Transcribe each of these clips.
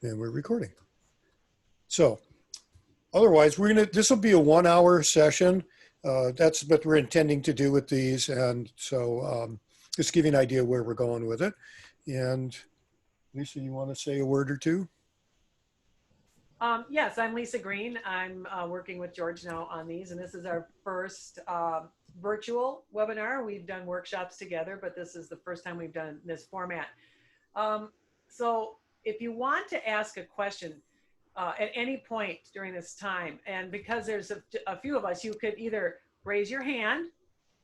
And we're recording. So otherwise, this will be a 1 hour session. That's what we're intending to do with these. And so just give you an idea where we're going with it. And Lisa, you want to say a word or two? Yes, I'm Lisa Green. I'm working with George now on these, and this is our first virtual webinar. We've done workshops together, but this is the first time we've done this format. So if you want to ask a question at any point during this time, and because there's a few of us, you could either raise your hand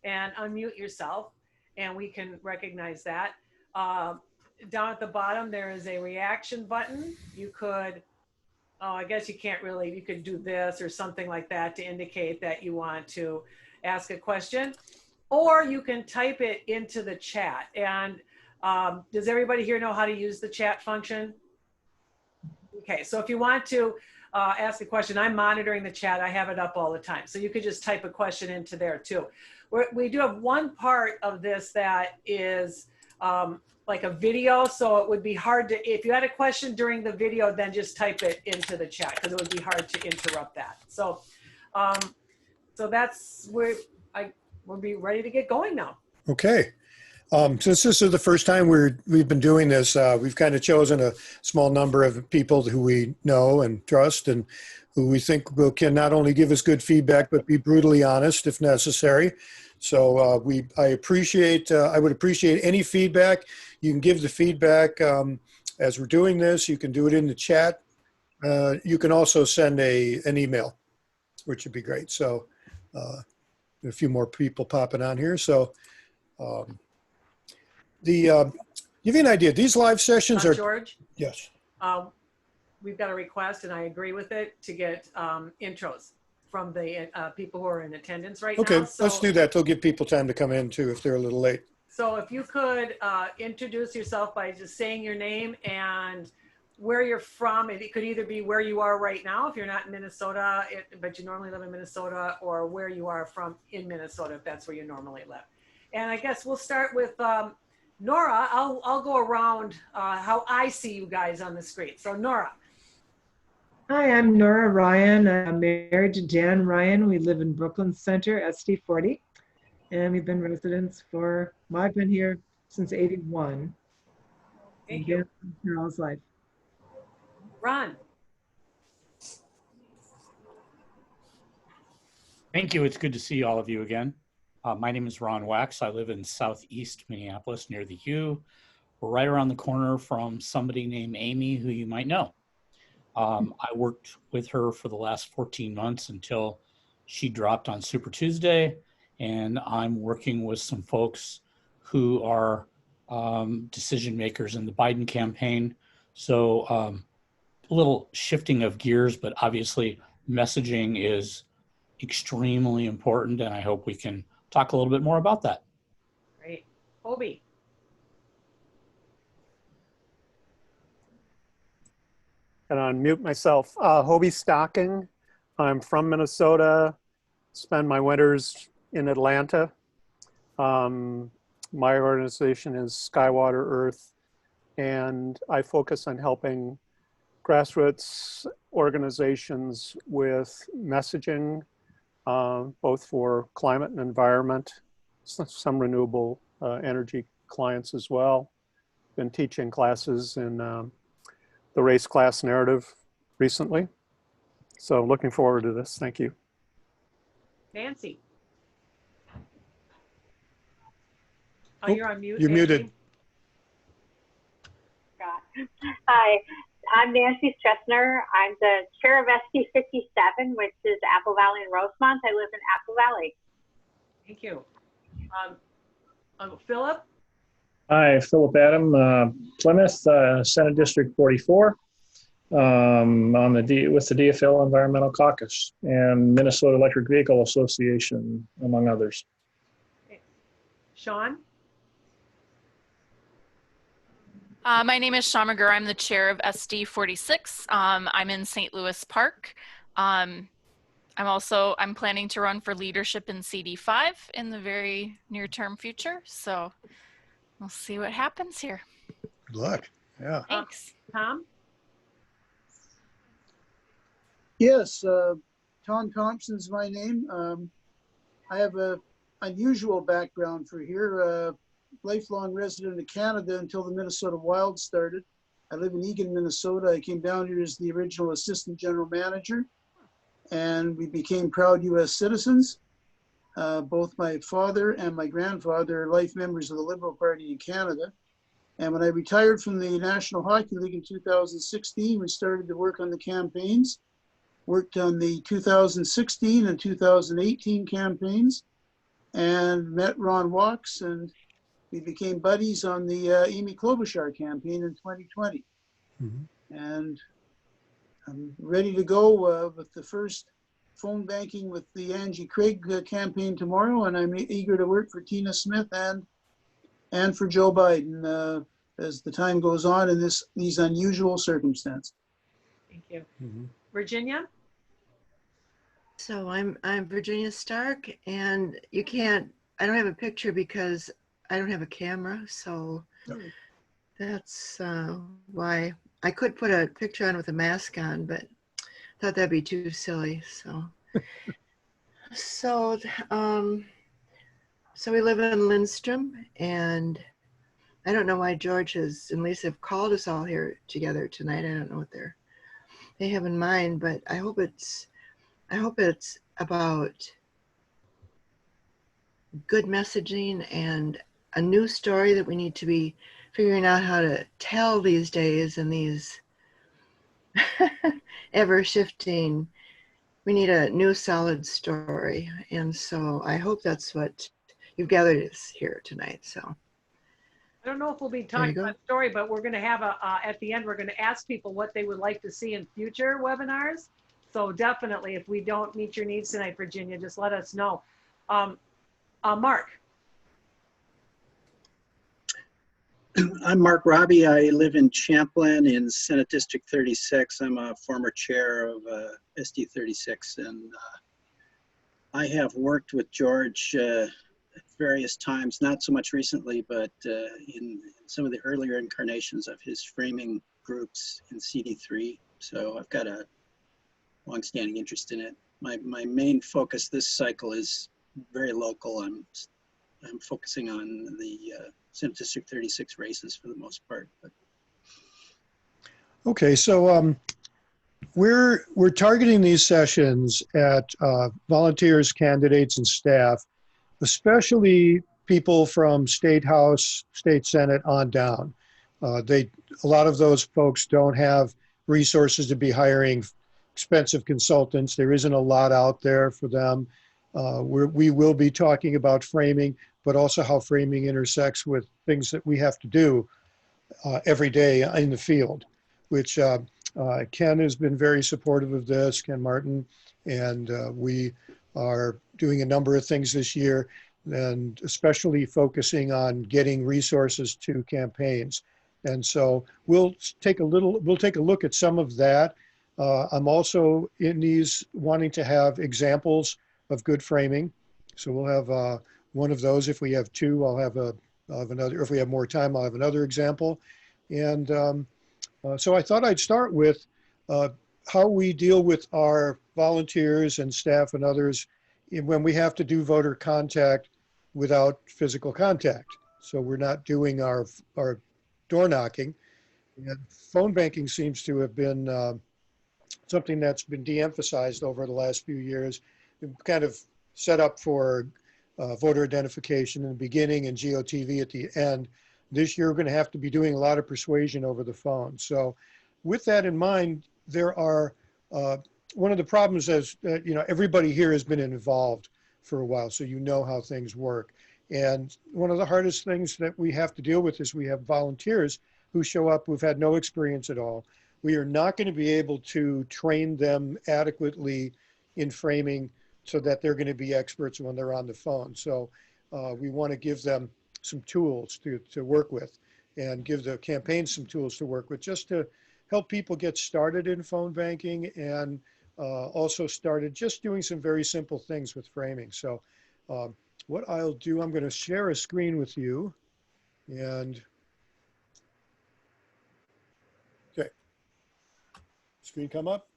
and unmute yourself, and we can recognize that. Down at the bottom, there is a reaction button. You could, I guess you can't really, you could do this or something like that to indicate that you want to ask a question, or you can type it into the chat. And does everybody here know how to use the chat function? Okay, so if you want to ask a question, I'm monitoring the chat. I have it up all the time. So you could just type a question into there too. We do have one part of this that is like a video. So it would be hard to, if you had a question during the video, then just type it into the chat because it would be hard to interrupt that. So, so that's where we'll be ready to get going now. Okay. Since this is the first time we've been doing this, we've kind of chosen a small number of people who we know and trust and who we think can not only give us good feedback, but be brutally honest if necessary. So I would appreciate any feedback. You can give the feedback as we're doing this. You can do it in the chat. You can also send an email, which would be great. So a few more people popping on here. So give you an idea, these live sessions are— George? Yes. We've got a request, and I agree with it, to get intros from the people who are in attendance right now. Okay, So, let's do that. They'll give people time to come in too if they're a little late. So if you could introduce yourself by just saying your name and where you're from. It could either be where you are right now if you're not in Minnesota, but you normally live in Minnesota, or where you are from in Minnesota if that's where you normally live. And I guess we'll start with Nora. I'll go around how I see you guys on the screen. So Nora. Hi, I'm Nora Ryan. I'm married to Dan Ryan. We live in Brooklyn Center, SD40. And we've been residents for, well, I've been here since '81. Thank you. Charles' life. Ron. Thank you. It's good to see all of you again. My name is Ron Wax. I live in Southeast Minneapolis near the U. We're right around the corner from somebody named Amy, who you might know. I worked with her for the last 14 months until she dropped on Super Tuesday. And I'm working with some folks who are decision makers in the Biden campaign. So a little shifting of gears, but obviously messaging is extremely important. And I hope we can talk a little bit more about that. Great. Obi. And unmute myself. Hobie Stocking. I'm from Minnesota. Spend my winters in Atlanta. My organization is Skywater Earth, and I focus on helping grassroots organizations with messaging, both for climate and environment, some renewable energy clients as well. Been teaching classes in the race class narrative recently. So looking forward to this. Thank you. Nancy. Oh, you're on mute. You're muted. Hi, I'm Nancy Stressner. I'm the chair of SD57, which is Apple Valley and Rosemont. I live in Apple Valley. Thank you. Philip? Hi, Philip Adam, Plymouth, Senate District 44, on with the DFL Environmental Caucus and Minnesota Electric Vehicle Association, among others. Okay. Sean? My name is Shawn McGurr. I'm the chair of SD 46. I'm in St. Louis Park. I'm planning to run for leadership in CD5 in the very near term future. So we'll see what happens here. Good luck. Yeah. Thanks. Tom? Yes, Tom Thompson's my name. I have a unusual background for here. Lifelong resident of Canada until the Minnesota Wild started. I live in Eagan, Minnesota. I came down here as the original assistant general manager, and we became proud U.S. citizens. Both my father and my grandfather are life members of the Liberal Party in Canada. And when I retired from the National Hockey League in 2016, we started to work on the campaigns, worked on the 2016 and 2018 campaigns, and met Ron Wachs, and we became buddies on the Amy Klobuchar campaign in 2020. Mm-hmm. And I'm ready to go with the first phone banking with the Angie Craig campaign tomorrow, and I'm eager to work for Tina Smith and for Joe Biden as the time goes on in these unusual circumstances. Thank you. Mm-hmm. Virginia? So I'm Virginia Stark, and I don't have a picture because I don't have a camera, so that's why I could put a picture on with a mask on, but I thought that'd be too silly. So we live in Lindstrom, and I don't know why George and Lisa have called us all here together tonight. I don't know what they have in mind, but I hope it's about good messaging and a new story that we need to be figuring out how to tell these days in these ever shifting. We need a new solid story. And so I hope that's what you've gathered us here tonight. So I don't know if we'll be talking about story, but we're going to have at the end, we're going to ask people what they would like to see in future webinars. So definitely, if we don't meet your needs tonight, Virginia, just let us know. Mark. I'm Mark Robbie. I live in Champlin in Senate District 36. I'm a former chair of SD 36, and I have worked with George at various times, not so much recently, but in some of the earlier incarnations of his framing groups in CD3. So I've got a longstanding interest in it. My main focus this cycle is very local. I'm focusing on the Senate District 36 races for the most part. But. Okay, so we're targeting these sessions at volunteers, candidates, and staff, especially people from State House, State Senate on down. A lot of those folks don't have resources to be hiring expensive consultants. There isn't a lot out there for them. We will be talking about framing, but also how framing intersects with things that we have to do every day in the field, which Ken has been very supportive of this, Ken Martin, and we are doing a number of things this year, and especially focusing on getting resources to campaigns. And so we'll take a look at some of that. I'm also in these wanting to have examples of good framing. So we'll have one of those. If we have two, I'll have another. If we have more time, I'll have another example. And so I thought I'd start with how we deal with our volunteers and staff and others when we have to do voter contact without physical contact. So we're not doing our door knocking. And phone banking seems to have been something that's been de-emphasized over the last few years, kind of set up for voter identification in the beginning and GOTV at the end. This year, we're going to have to be doing a lot of persuasion over the phone. So with that in mind, there are, one of the problems is that, everybody here has been involved for a while, so you know how things work. And one of the hardest things that we have to deal with is we have volunteers who show up who've had no experience at all. We are not going to be able to train them adequately in framing so that they're going to be experts when they're on the phone. So we want to give them some tools to work with and give the campaign some tools to work with just to help people get started in phone banking and also started just doing some very simple things with framing. So what I'll do, I'm going to share a screen with you and okay. Screen come up?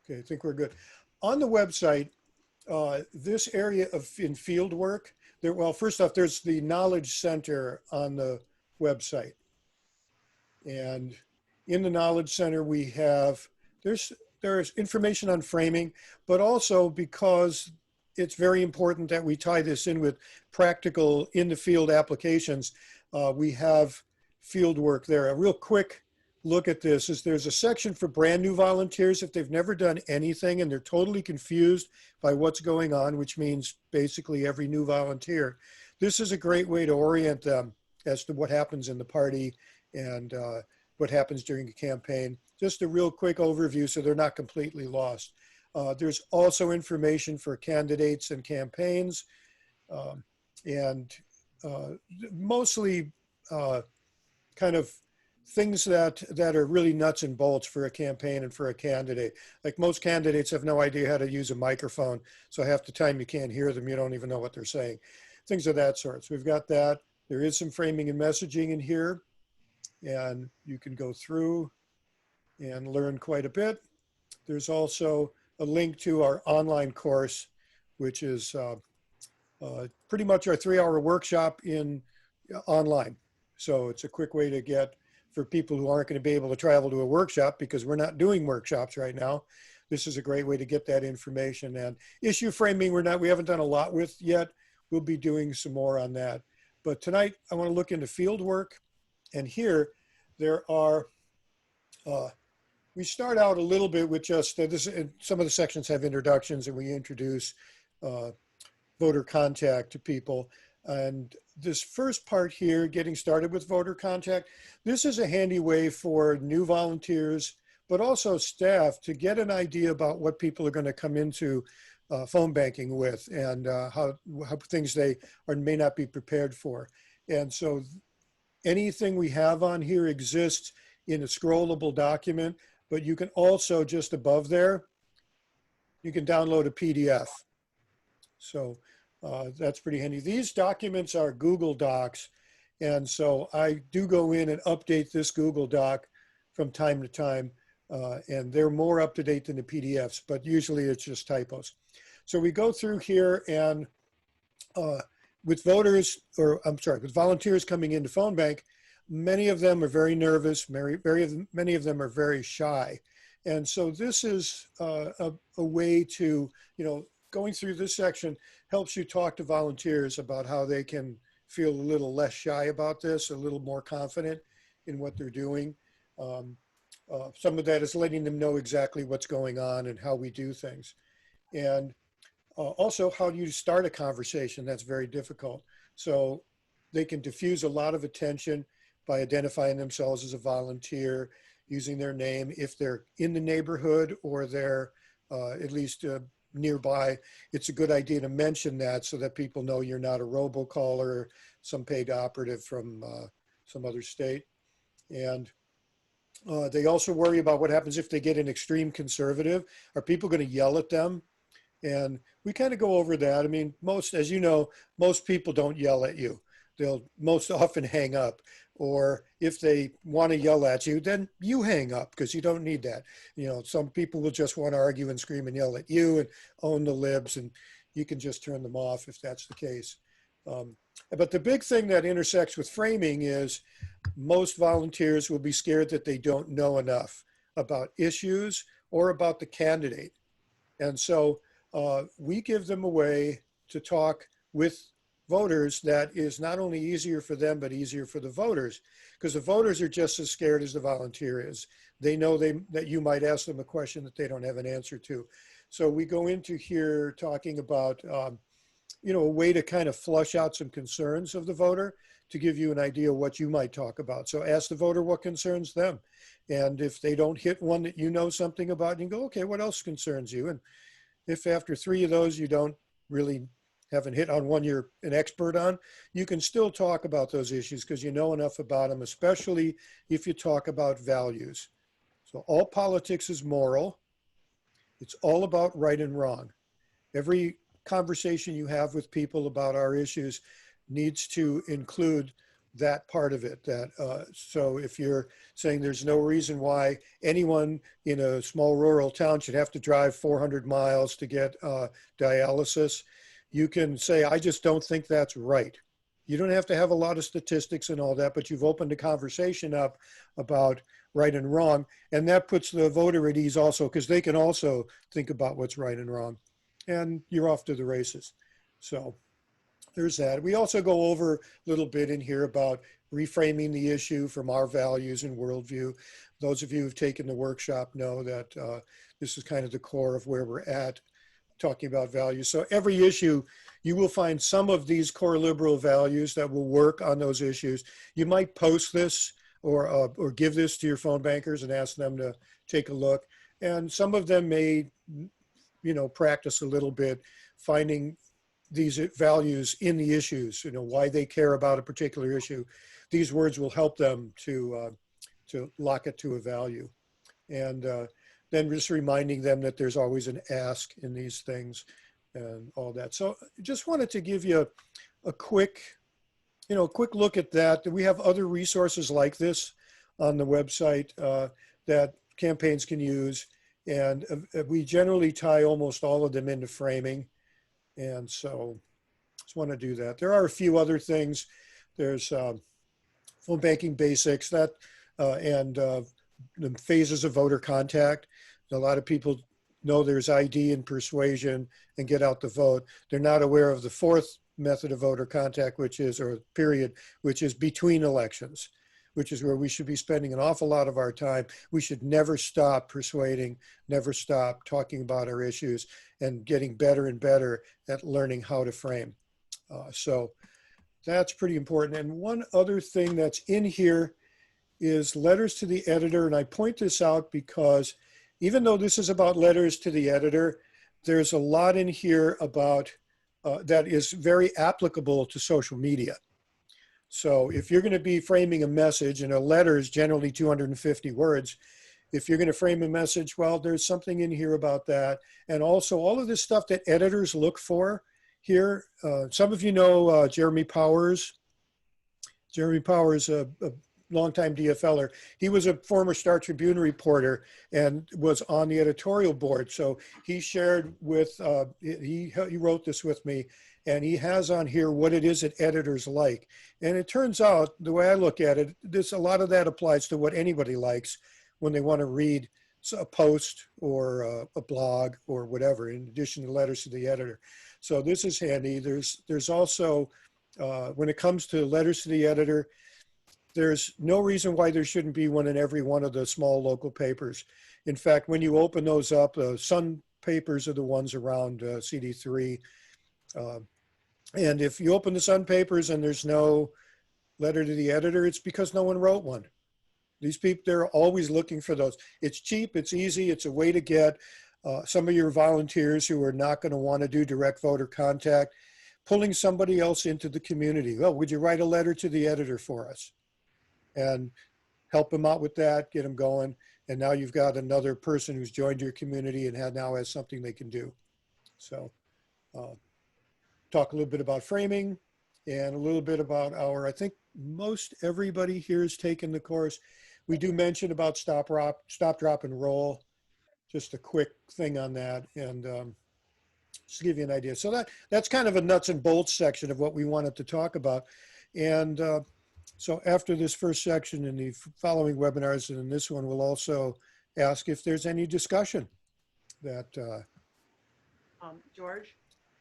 Okay, I think we're good. On the website, this area of in field work, there, well, first off, there's the Knowledge Center on the website. And in the Knowledge Center, we have, there's information on framing, but also because it's very important that we tie this in with practical in the field applications, we have field work there. A real quick look at this is there's a section for brand new volunteers if they've never done anything and they're totally confused by what's going on, which means basically every new volunteer. This is a great way to orient them as to what happens in the party and what happens during a campaign. Just a real quick overview so they're not completely lost. There's also information for candidates and campaigns, and mostly kind of things that are really nuts and bolts for a campaign and for a candidate. Like most candidates have no idea how to use a microphone, so half the time you can't hear them, you don't even know what they're saying. Things of that sort. So we've got that. There is some framing and messaging in here, and you can go through and learn quite a bit. There's also a link to our online course, which is pretty much our 3-hour workshop in online. So it's a quick way to get, for people who aren't going to be able to travel to a workshop because we're not doing workshops right now. This is a great way to get that information. And issue framing, we haven't done a lot with yet. We'll be doing some more on that. But tonight I want to look into field work. And here there are, we start out a little bit with just, some of the sections have introductions and we introduce voter contact to people. And this first part here, getting started with voter contact, this is a handy way for new volunteers, but also staff to get an idea about what people are going to come into phone banking with and how things they may not be prepared for. And so anything we have on here exists in a scrollable document, but you can also, just above there, you can download a PDF. So that's pretty handy. These documents are Google Docs. And so I do go in and update this Google Doc from time to time. And they're more up to date than the PDFs, but usually it's just typos. So we go through here and with with volunteers coming into phone bank, many of them are very nervous. Many of them are very shy. And so this is a way to, going through this section helps you talk to volunteers about how they can feel a little less shy about this, a little more confident in what they're doing. Some of that is letting them know exactly what's going on and how we do things. And also, how do you start a conversation? That's very difficult. So they can diffuse a lot of attention by identifying themselves as a volunteer, using their name. If they're in the neighborhood or they're at least nearby, it's a good idea to mention that so that people know you're not a robocaller or some paid operative from some other state. And they also worry about what happens if they get an extreme conservative. Are people going to yell at them? And we kind of go over that. I mean, as you know, most people don't yell at you. They'll most often hang up. Or if they want to yell at you, then you hang up because you don't need that. Some people will just want to argue and scream and yell at you and own the libs, and you can just turn them off if that's the case. But the big thing that intersects with framing is most volunteers will be scared that they don't know enough about issues or about the candidate. And so we give them a way to talk with voters that is not only easier for them, but easier for the voters, because the voters are just as scared as the volunteer is. They know that you might ask them a question that they don't have an answer to. So we go into here talking about, a way to kind of flush out some concerns of the voter to give you an idea what you might talk about. So ask the voter what concerns them. And if they don't hit one that you know something about, you can go, okay, what else concerns you? And if after 3 of those you haven't hit on one you're an expert on, you can still talk about those issues because you know enough about them, especially if you talk about values. So all politics is moral. It's all about right and wrong. Every conversation you have with people about our issues needs to include that part of it. That so if you're saying there's no reason why anyone in a small rural town should have to drive 400 miles to get dialysis, you can say, I just don't think that's right. You don't have to have a lot of statistics and all that, but you've opened a conversation up about right and wrong. And that puts the voter at ease also, because they can also think about what's right and wrong. And you're off to the races. So there's that. We also go over a little bit in here about reframing the issue from our values and worldview. Those of you who've taken the workshop know that this is kind of the core of where we're at, talking about values. So every issue, you will find some of these core liberal values that will work on those issues. You might post this or give this to your phone bankers and ask them to take a look. And some of them may, you know, practice a little bit, finding these values in the issues, you know, why they care about a particular issue. These words will help them to lock it to a value. And then just reminding them that there's always an ask in these things and all that. So just wanted to give you a quick, you know, quick look at that. We have other resources like this on the website that campaigns can use. And we generally tie almost all of them into framing. And so just want to do that. There are a few other things. There's phone banking basics that and the phases of voter contact. A lot of people know there's ID and persuasion and get out the vote. They're not aware of the fourth method of voter contact, which is, or period, which is between elections, which is where we should be spending an awful lot of our time. We should never stop persuading, never stop talking about our issues, and getting better and better at learning how to frame. So that's pretty important. And one other thing that's in here is letters to the editor. And I point this out because even though this is about letters to the editor, there's a lot in here about that is very applicable to social media. So if you're going to be framing a message, and a letter is generally 250 words, if you're going to frame a message, well, there's something in here about that. And also all of this stuff that editors look for here. Some of you know Jeremy Powers. Jeremy Powers, a longtime DFLer. He was a former Star Tribune reporter and was on the editorial board. So he shared with, he wrote this with me, and he has on here what it is that editors like. And it turns out, the way I look at it, a lot of that applies to what anybody likes when they want to read a post or a blog or whatever, in addition to letters to the editor. So this is handy. There's also, when it comes to letters to the editor, there's no reason why there shouldn't be one in every one of the small local papers. In fact, when you open those up, Sun papers are the ones around CD3. And if you open the Sun papers and there's no letter to the editor, it's because no one wrote one. These people, they're always looking for those. It's cheap, it's easy, it's a way to get some of your volunteers who are not going to want to do direct voter contact, pulling somebody else into the community. Oh, would you write a letter to the editor for us? And help them out with that, get them going. And now you've got another person who's joined your community and now has something they can do. So talk a little bit about framing and a little bit about I think most everybody here has taken the course. We do mention about stop, drop, and roll. Just a quick thing on that, and just to give you an idea. So that's kind of a nuts and bolts section of what we wanted to talk about. And so after this first section in the following webinars, and in this one, we'll also ask if there's any discussion that. George?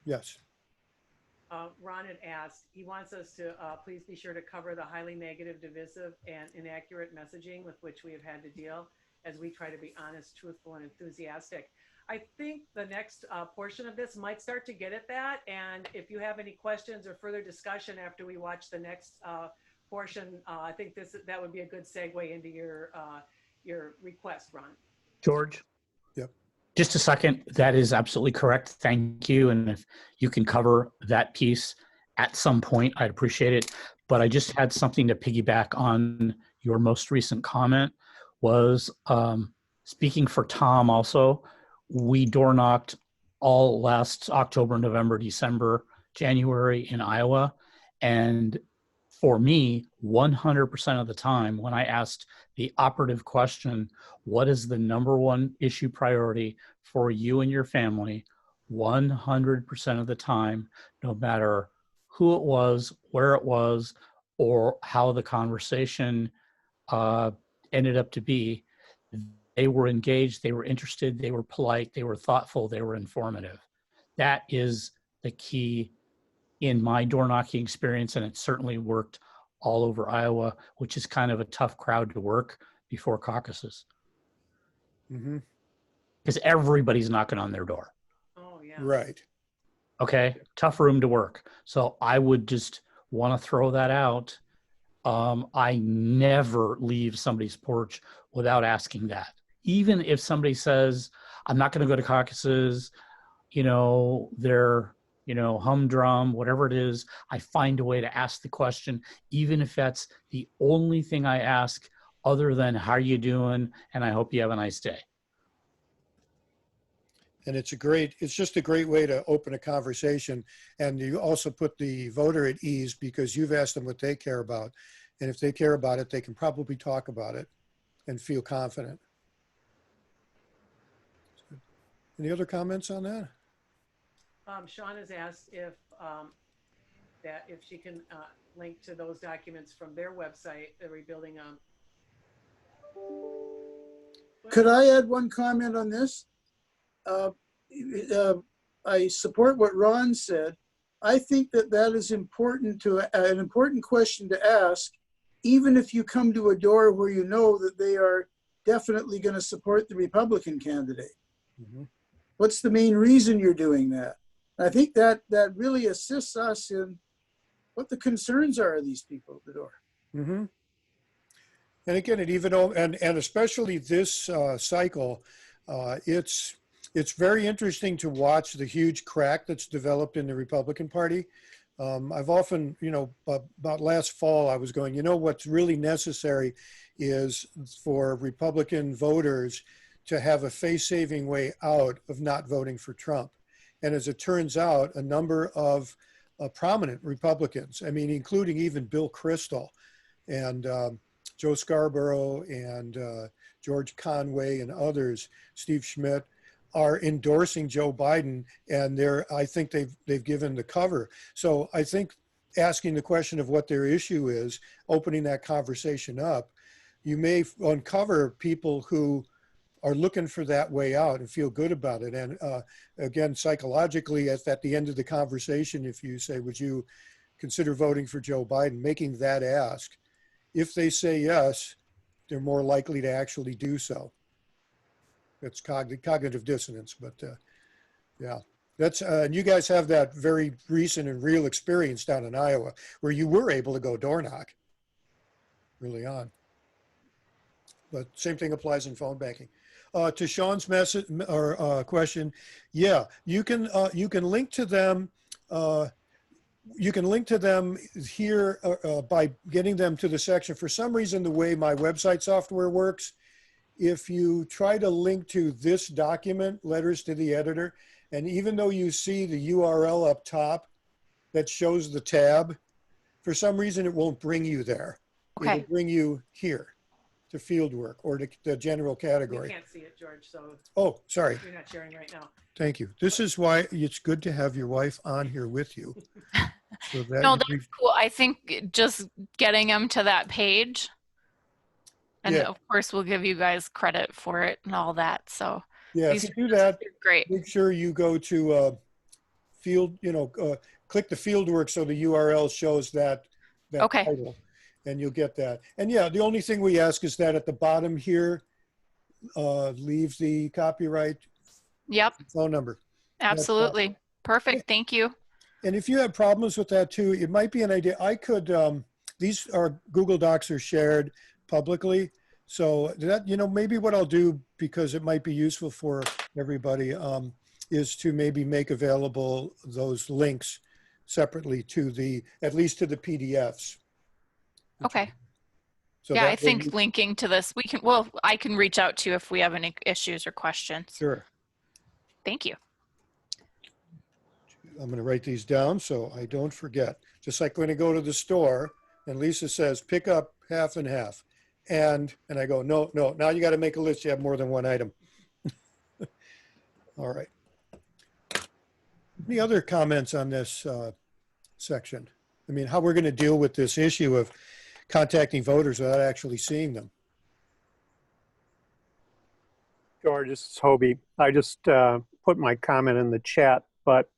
Yes. Ron had asked, he wants us to please be sure to cover the highly negative, divisive, and inaccurate messaging with which we have had to deal as we try to be honest, truthful, and enthusiastic. I think the next portion of this might start to get at that. And if you have any questions or further discussion after we watch the next portion, I think that would be a good segue into your request, Ron. George? Yep. Just a second. That is absolutely correct. Thank you. And if you can cover that piece at some point, I'd appreciate it. But I just had something to piggyback on your most recent comment was speaking for Tom also. We door knocked all last October, November, December, January in Iowa. And For me, 100% of the time when I asked the operative question, what is the number one issue priority for you and your family? 100% of the time, no matter who it was, where it was, or how the conversation ended up to be, they were engaged, they were interested, they were polite, they were thoughtful, they were informative. That is the key in my door knocking experience, and it certainly worked all over Iowa, which is kind of a tough crowd to work before caucuses Mm-hmm. because everybody's knocking on their door. Oh, yeah. Right. Okay, tough room to work. So I would just want to throw that out. I never leave somebody's porch without asking that. Even if somebody says, I'm not going to go to caucuses, they're, humdrum, whatever it is, I find a way to ask the question, even if that's the only thing I ask other than how are you doing? And I hope you have a nice day. And it's just a great way to open a conversation. And you also put the voter at ease because you've asked them what they care about. And if they care about it, they can probably talk about it and feel confident. Any other comments on that? Sean has asked if she can link to those documents from their website, the Rebuilding. Could I add one comment on this? I support what Ron said. I think that is important an important question to ask, even if you come to a door where you know that they are definitely going to support the Republican candidate. Mm-hmm. What's the main reason you're doing that? I think that really assists us in what the concerns are of these people at the door. Mm-hmm. And again, and especially this cycle, it's very interesting to watch the huge crack that's developed in the Republican Party. I've often, about last fall, I was going, what's really necessary is for Republican voters to have a face-saving way out of not voting for Trump. And as it turns out, a number of prominent Republicans, including even Bill Kristol and Joe Scarborough and George Conway and others, Steve Schmidt, are endorsing Joe Biden, and I think they've given the cover. So I think asking the question of what their issue is, opening that conversation up, you may uncover people who are looking for that way out and feel good about it. And again, psychologically, at the end of the conversation, if you say, would you consider voting for Joe Biden, making that ask, if they say yes, they're more likely to actually do so. That's cognitive dissonance, but yeah. That's and you guys have that very recent and real experience down in Iowa where you were able to go door knock early on. But same thing applies in phone banking. To Sean's message or question, yeah, you can link to them. You can link to them here by getting them to the section. For some reason, the way my website software works, if you try to link to this document, letters to the editor, and even though you see the URL up top that shows the tab, for some reason it won't bring you there. Okay. It'll bring you here to fieldwork or to the general category. We can't see it, George, so Oh, sorry. you're not sharing right now. Thank you. This is why it's good to have your wife on here with you. So that No, that's cool. I think just getting them to that page, and Yeah. of course we'll give you guys credit for it and all that. So Yeah, if these you do that, great. make sure you go to field, click the fieldwork so the URL shows that Okay. title, and you'll get that. And yeah, the only thing we ask is that at the bottom here, leave the copyright Yep, phone number. absolutely. Perfect. Thank you. And if you have problems with that too, it might be an idea. I could, these are Google Docs are shared publicly. So that, maybe what I'll do, because it might be useful for everybody, is to maybe make available those links separately to at least to the PDFs. Okay. So Yeah, that I way think linking to this, I can reach out to you if we have any issues or questions. Sure. Thank you. I'm going to write these down so I don't forget. Just like when I go to the store, And Lisa says, pick up half and half. And I go, no, now you got to make a list. You have more than one item. All right. Any other comments on this section? I mean, how we're going to deal with this issue of contacting voters without actually seeing them. George, this is Hobie. I just put my comment in the chat, but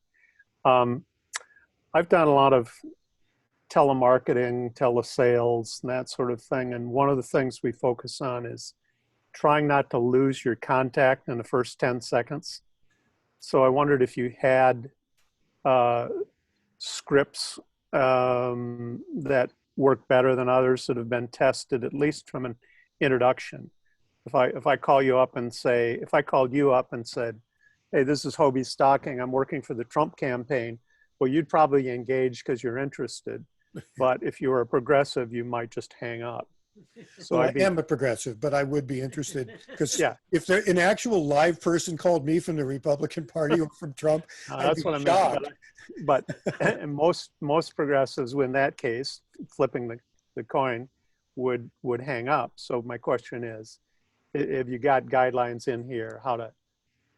I've done a lot of telemarketing, telesales, and that sort of thing. And one of the things we focus on is trying not to lose your contact in the first 10 seconds. So I wondered if you had scripts that work better than others that have been tested, at least from an introduction. If I call you up and say, if I called you up and said, hey, this is Hobie Stocking, I'm working for the Trump campaign, well, you'd probably engage because you're interested. But if you were a progressive, you might just hang up. So Well, I am a progressive, but I would be interested because Yeah. if there an actual live person called me from the Republican Party or from Trump, I'd That's be what I shocked. meant. But and most progressives, in that case, flipping the coin, would hang up. So my question is, have you got guidelines in here how to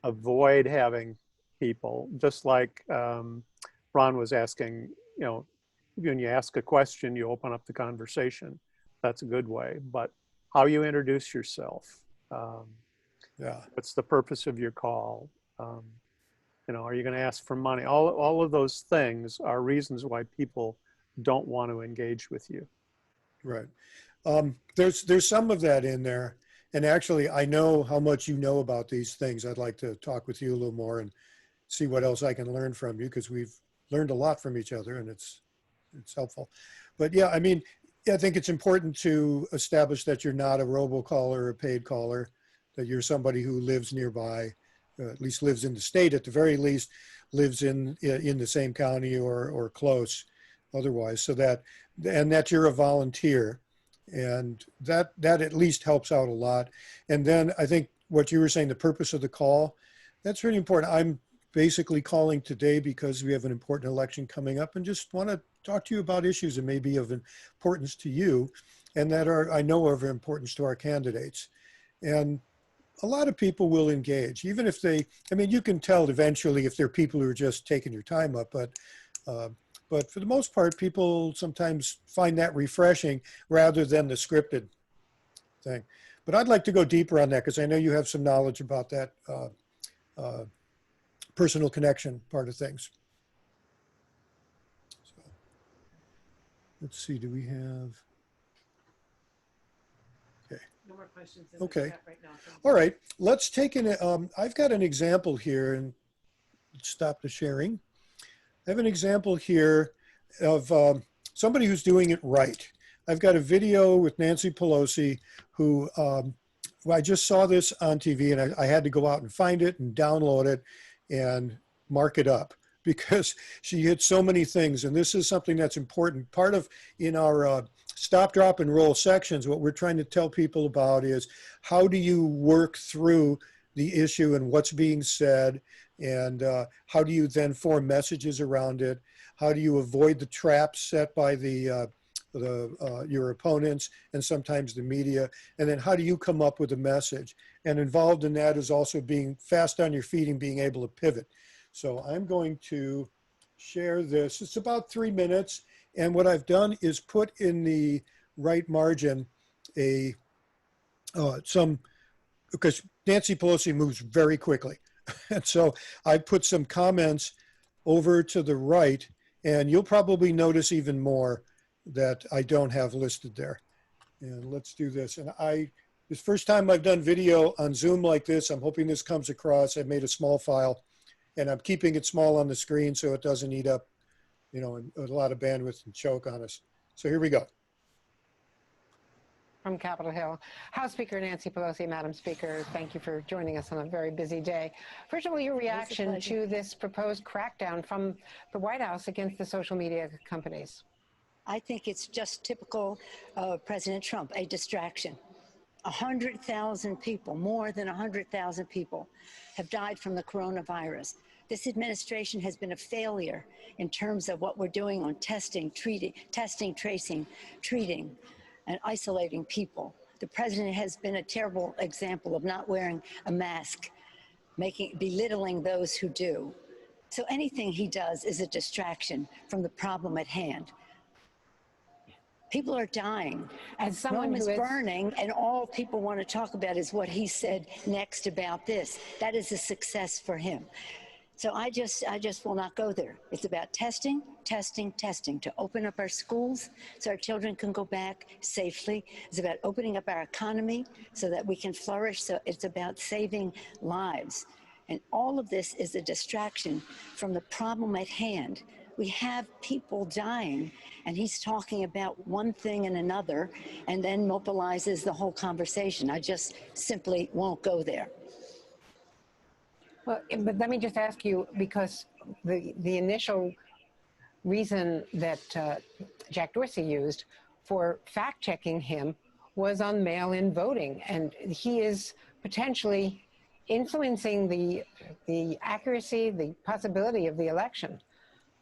avoid having people, just like Ron was asking, when you ask a question, you open up the conversation. That's a good way. But how you introduce yourself, Yeah. what's the purpose of your call? Are you going to ask for money? All of those things are reasons why people don't want to engage with you. Right. There's some of that in there. And actually, I know how much you know about these things. I'd like to talk with you a little more and see what else I can learn from you, because we've learned a lot from each other, and it's helpful. But yeah, I mean, I think it's important to establish that you're not a robocaller or a paid caller, that you're somebody who lives nearby, at least lives in the state, at the very least, lives in the same county or close otherwise, so that you're a volunteer. And that at least helps out a lot. And then I think what you were saying, the purpose of the call, that's really important. I'm basically calling today because we have an important election coming up and just want to talk to you about issues that may be of importance to you and that I know are of importance to our candidates. And a lot of people will engage, even if you can tell eventually if they're people who are just taking your time up, but for the most part, people sometimes find that refreshing rather than the scripted thing. But I'd like to go deeper on that because I know you have some knowledge about that personal connection part of things. So, let's see, do we have? Okay. No more questions in Okay. the chat right now. All right, let's take I've got an example here, and let's stop the sharing. I have an example here of somebody who's doing it right. I've got a video with Nancy Pelosi who, I just saw this on TV and I had to go out and find it and download it and mark it up because she hit so many things. And this is something that's important. Part of in our stop, drop, and roll sections, what we're trying to tell people about is how do you work through the issue and what's being said, and how do you then form messages around it? How do you avoid the traps set by your opponents and sometimes the media? And then how do you come up with a message? And involved in that is also being fast on your feet and being able to pivot. So I'm going to share this. It's about 3 minutes. And what I've done is put in the right margin because Nancy Pelosi moves very quickly. And so I put some comments over to the right, and you'll probably notice even more that I don't have listed there. And let's do this. And this first time I've done video on Zoom like this, I'm hoping this comes across. I've made a small file, and I'm keeping it small on the screen so it doesn't eat up, a lot of bandwidth and choke on us. So here we go. From Capitol Hill. House Speaker Nancy Pelosi, Madam Speaker, thank you for joining us on a very busy day. First of all, your reaction to this proposed crackdown from the White House against the social media companies. I think it's just typical of President Trump, a distraction. 100,000 people, more than 100,000 people have died from the coronavirus. This administration has been a failure in terms of what we're doing on testing, tracing, treating, and isolating people. The president has been a terrible example of not wearing a mask, belittling those who do. So anything he does is a distraction from the problem at hand. People are dying. As someone Rome is who is burning, and all people want to talk about is what he said next about this. That is a success for him. So I just will not go there. It's about testing, testing, testing to open up our schools so our children can go back safely. It's about opening up our economy so that we can flourish. So it's about saving lives. And all of this is a distraction from the problem at hand. We have people dying, and he's talking about one thing and another, and then mobilizes the whole conversation. I just simply won't go there. Well, but let me just ask you, because the initial reason that Jack Dorsey used for fact-checking him was on mail-in voting, and he is potentially influencing the accuracy, the possibility of the election.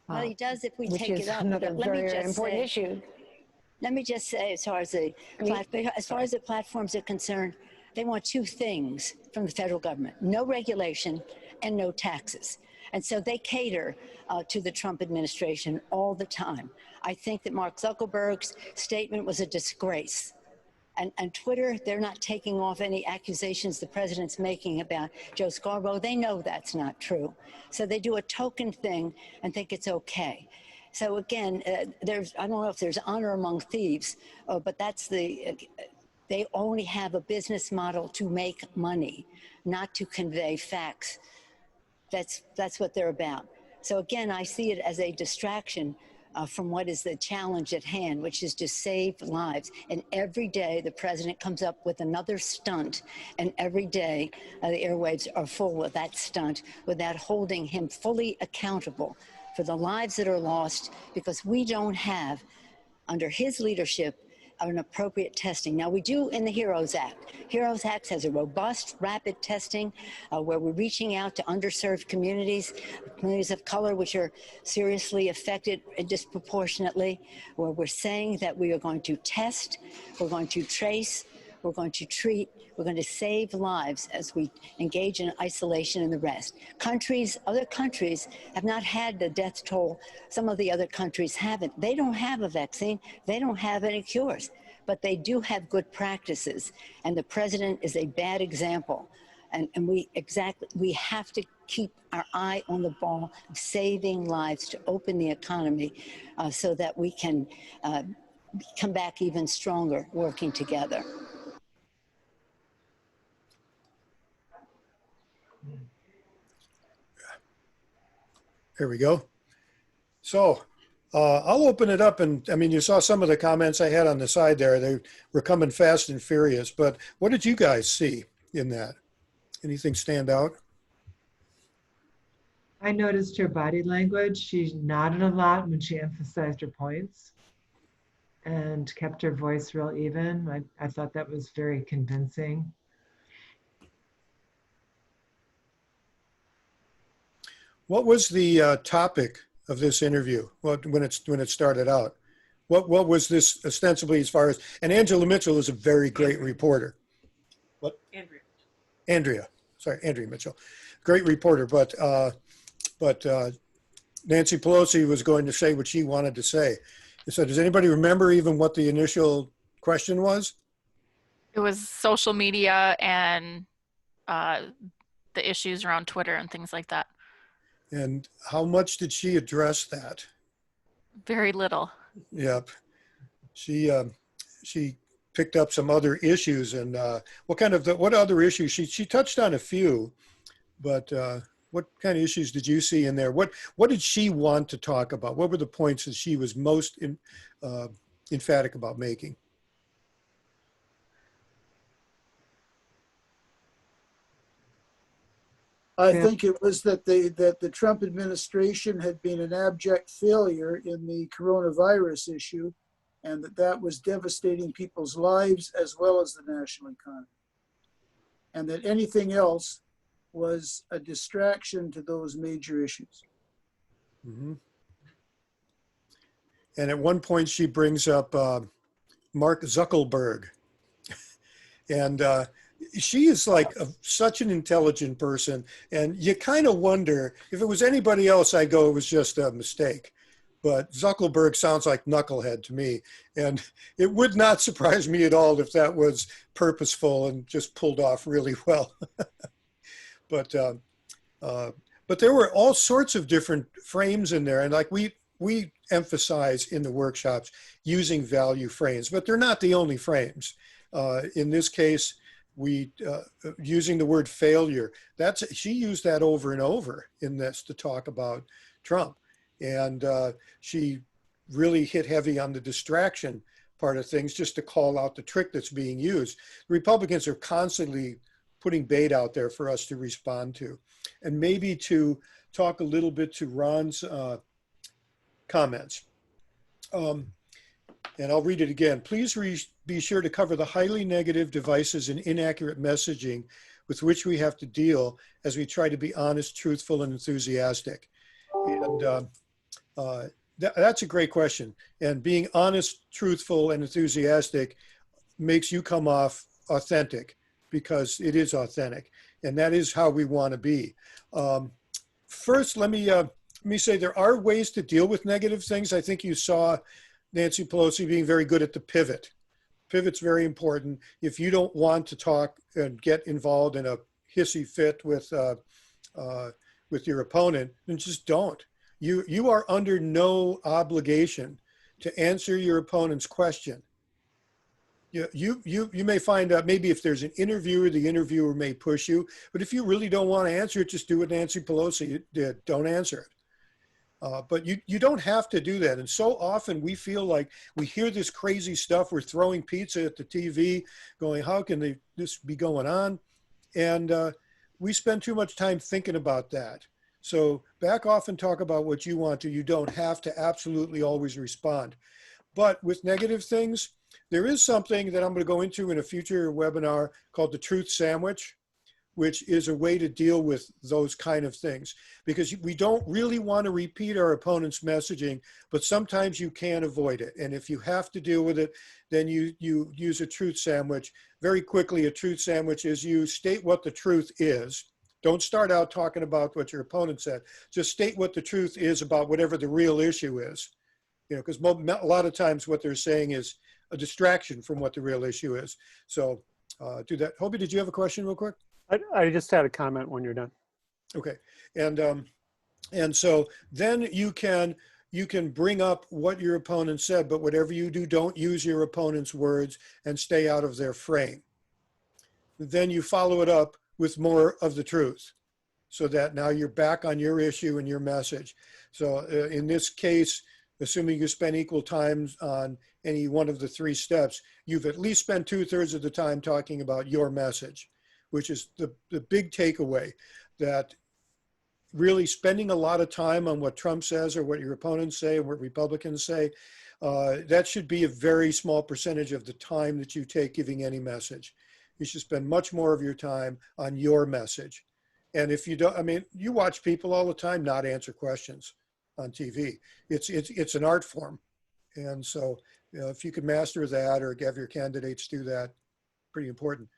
Well, he does if we which take is it up. another But let me very just important say, issue. Let me just say, as far as the platforms are concerned, they want two things from the federal government: no regulation and no taxes. And so they cater to the Trump administration all the time. I think that Mark Zuckerberg's statement was a disgrace. And Twitter, they're not taking off any accusations the president's making about Joe Scarborough. They know that's not true. So they do a token thing and think it's okay. So again, I don't know if there's honor among thieves, but they only have a business model to make money, not to convey facts. That's what they're about. So again, I see it as a distraction from what is the challenge at hand, which is to save lives. And every day the president comes up with another stunt, and every day the airwaves are full of that stunt without holding him fully accountable for the lives that are lost because we don't have, under his leadership, an appropriate testing. Now, we do in the HEROES Act. HEROES Act has a robust, rapid testing where we're reaching out to underserved communities, communities of color, which are seriously affected disproportionately, where we're saying that we are going to test, we're going to trace, we're going to treat, we're going to save lives as we engage in isolation and the rest. Other countries have not had the death toll. Some of the other countries haven't. They don't have a vaccine. They don't have any cures, but they do have good practices. And the president is a bad example. And we have to keep our eye on the ball of saving lives to open the economy so that we can come back even stronger working together. There we go. So I'll open it up. And I mean, you saw some of the comments I had on the side there. They were coming fast and furious. But what did you guys see in that? Anything stand out? I noticed her body language. She nodded a lot when she emphasized her points and kept her voice real even. I thought that was very convincing. What was the topic of this interview? When it started out, what was this ostensibly as far as? And Angela Mitchell is a very great reporter. What? Andrea Mitchell, great reporter. But Nancy Pelosi was going to say what she wanted to say. So does anybody remember even what the initial question was? It was social media and the issues around Twitter and things like that. And how much did she address that? Very little. Yep. She picked up some other issues, and what other issues? She touched on a few, but what kind of issues did you see in there? What did she want to talk about? What were the points that she was most emphatic about making? I think it was that the Trump administration had been an abject failure in the coronavirus issue, and that was devastating people's lives as well as the national economy. And that anything else was a distraction to those major issues. Mhm. And at one point, she brings up Mark Zuckerberg. And she is like such an intelligent person. And you kind of wonder if it was anybody else, I'd go, it was just a mistake. But Zuckerberg sounds like knucklehead to me. And it would not surprise me at all if that was purposeful and just pulled off really well. But there were all sorts of different frames in there. And like we emphasize in the workshops using value frames, but they're not the only frames. In this case, we using the word failure. She used that over and over in this to talk about Trump, and she really hit heavy on the distraction part of things, just to call out the trick that's being used. The Republicans are constantly putting bait out there for us to respond to, and maybe to talk a little bit to Ron's comments. And I'll read it again. Please be sure to cover the highly negative devices and inaccurate messaging with which we have to deal as we try to be honest, truthful, and enthusiastic. And that's a great question. And being honest, truthful, and enthusiastic makes you come off authentic, because it is authentic. And that is how we want to be. First, let me say there are ways to deal with negative things. I think you saw Nancy Pelosi being very good at the pivot. Pivot's very important. If you don't want to talk and get involved in a hissy fit with your opponent, then just don't. You are under no obligation to answer your opponent's question. You may find out maybe if there's an interviewer, the interviewer may push you, but if you really don't want to answer it, just do what Nancy Pelosi did. Don't answer it. But you don't have to do that. And so often we feel like we hear this crazy stuff. We're throwing pizza at the TV going, how can this be going on? And we spend too much time thinking about that. So back off and talk about what you want to. You don't have to absolutely always respond. But with negative things, there is something that I'm going to go into in a future webinar called the truth sandwich, which is a way to deal with those kind of things, because we don't really want to repeat our opponent's messaging, but sometimes you can't avoid it. And if you have to deal with it, then you use a truth sandwich. Very quickly, a truth sandwich is you state what the truth is. Don't start out talking about what your opponent said. Just state what the truth is about whatever the real issue is. Because a lot of times what they're saying is a distraction from what the real issue is. So do that. Hobie, did you have a question real quick? I just had a comment when you're done. Okay, and so then you can bring up what your opponent said, but whatever you do, don't use your opponent's words and stay out of their frame. Then you follow it up with more of the truth, so that now you're back on your issue and your message. So in this case, assuming you spend equal time on any one of the three steps, you've at least spent 2/3 of the time talking about your message, which is the big takeaway, that really spending a lot of time on what Trump says or what your opponents say and what Republicans say, that should be a very small percentage of the time that you take giving any message. You should spend much more of your time on your message. And if you don't, I mean, you watch people all the time not answer questions on TV. It's an art form. And so, if you could master that or have your candidates do that, pretty important.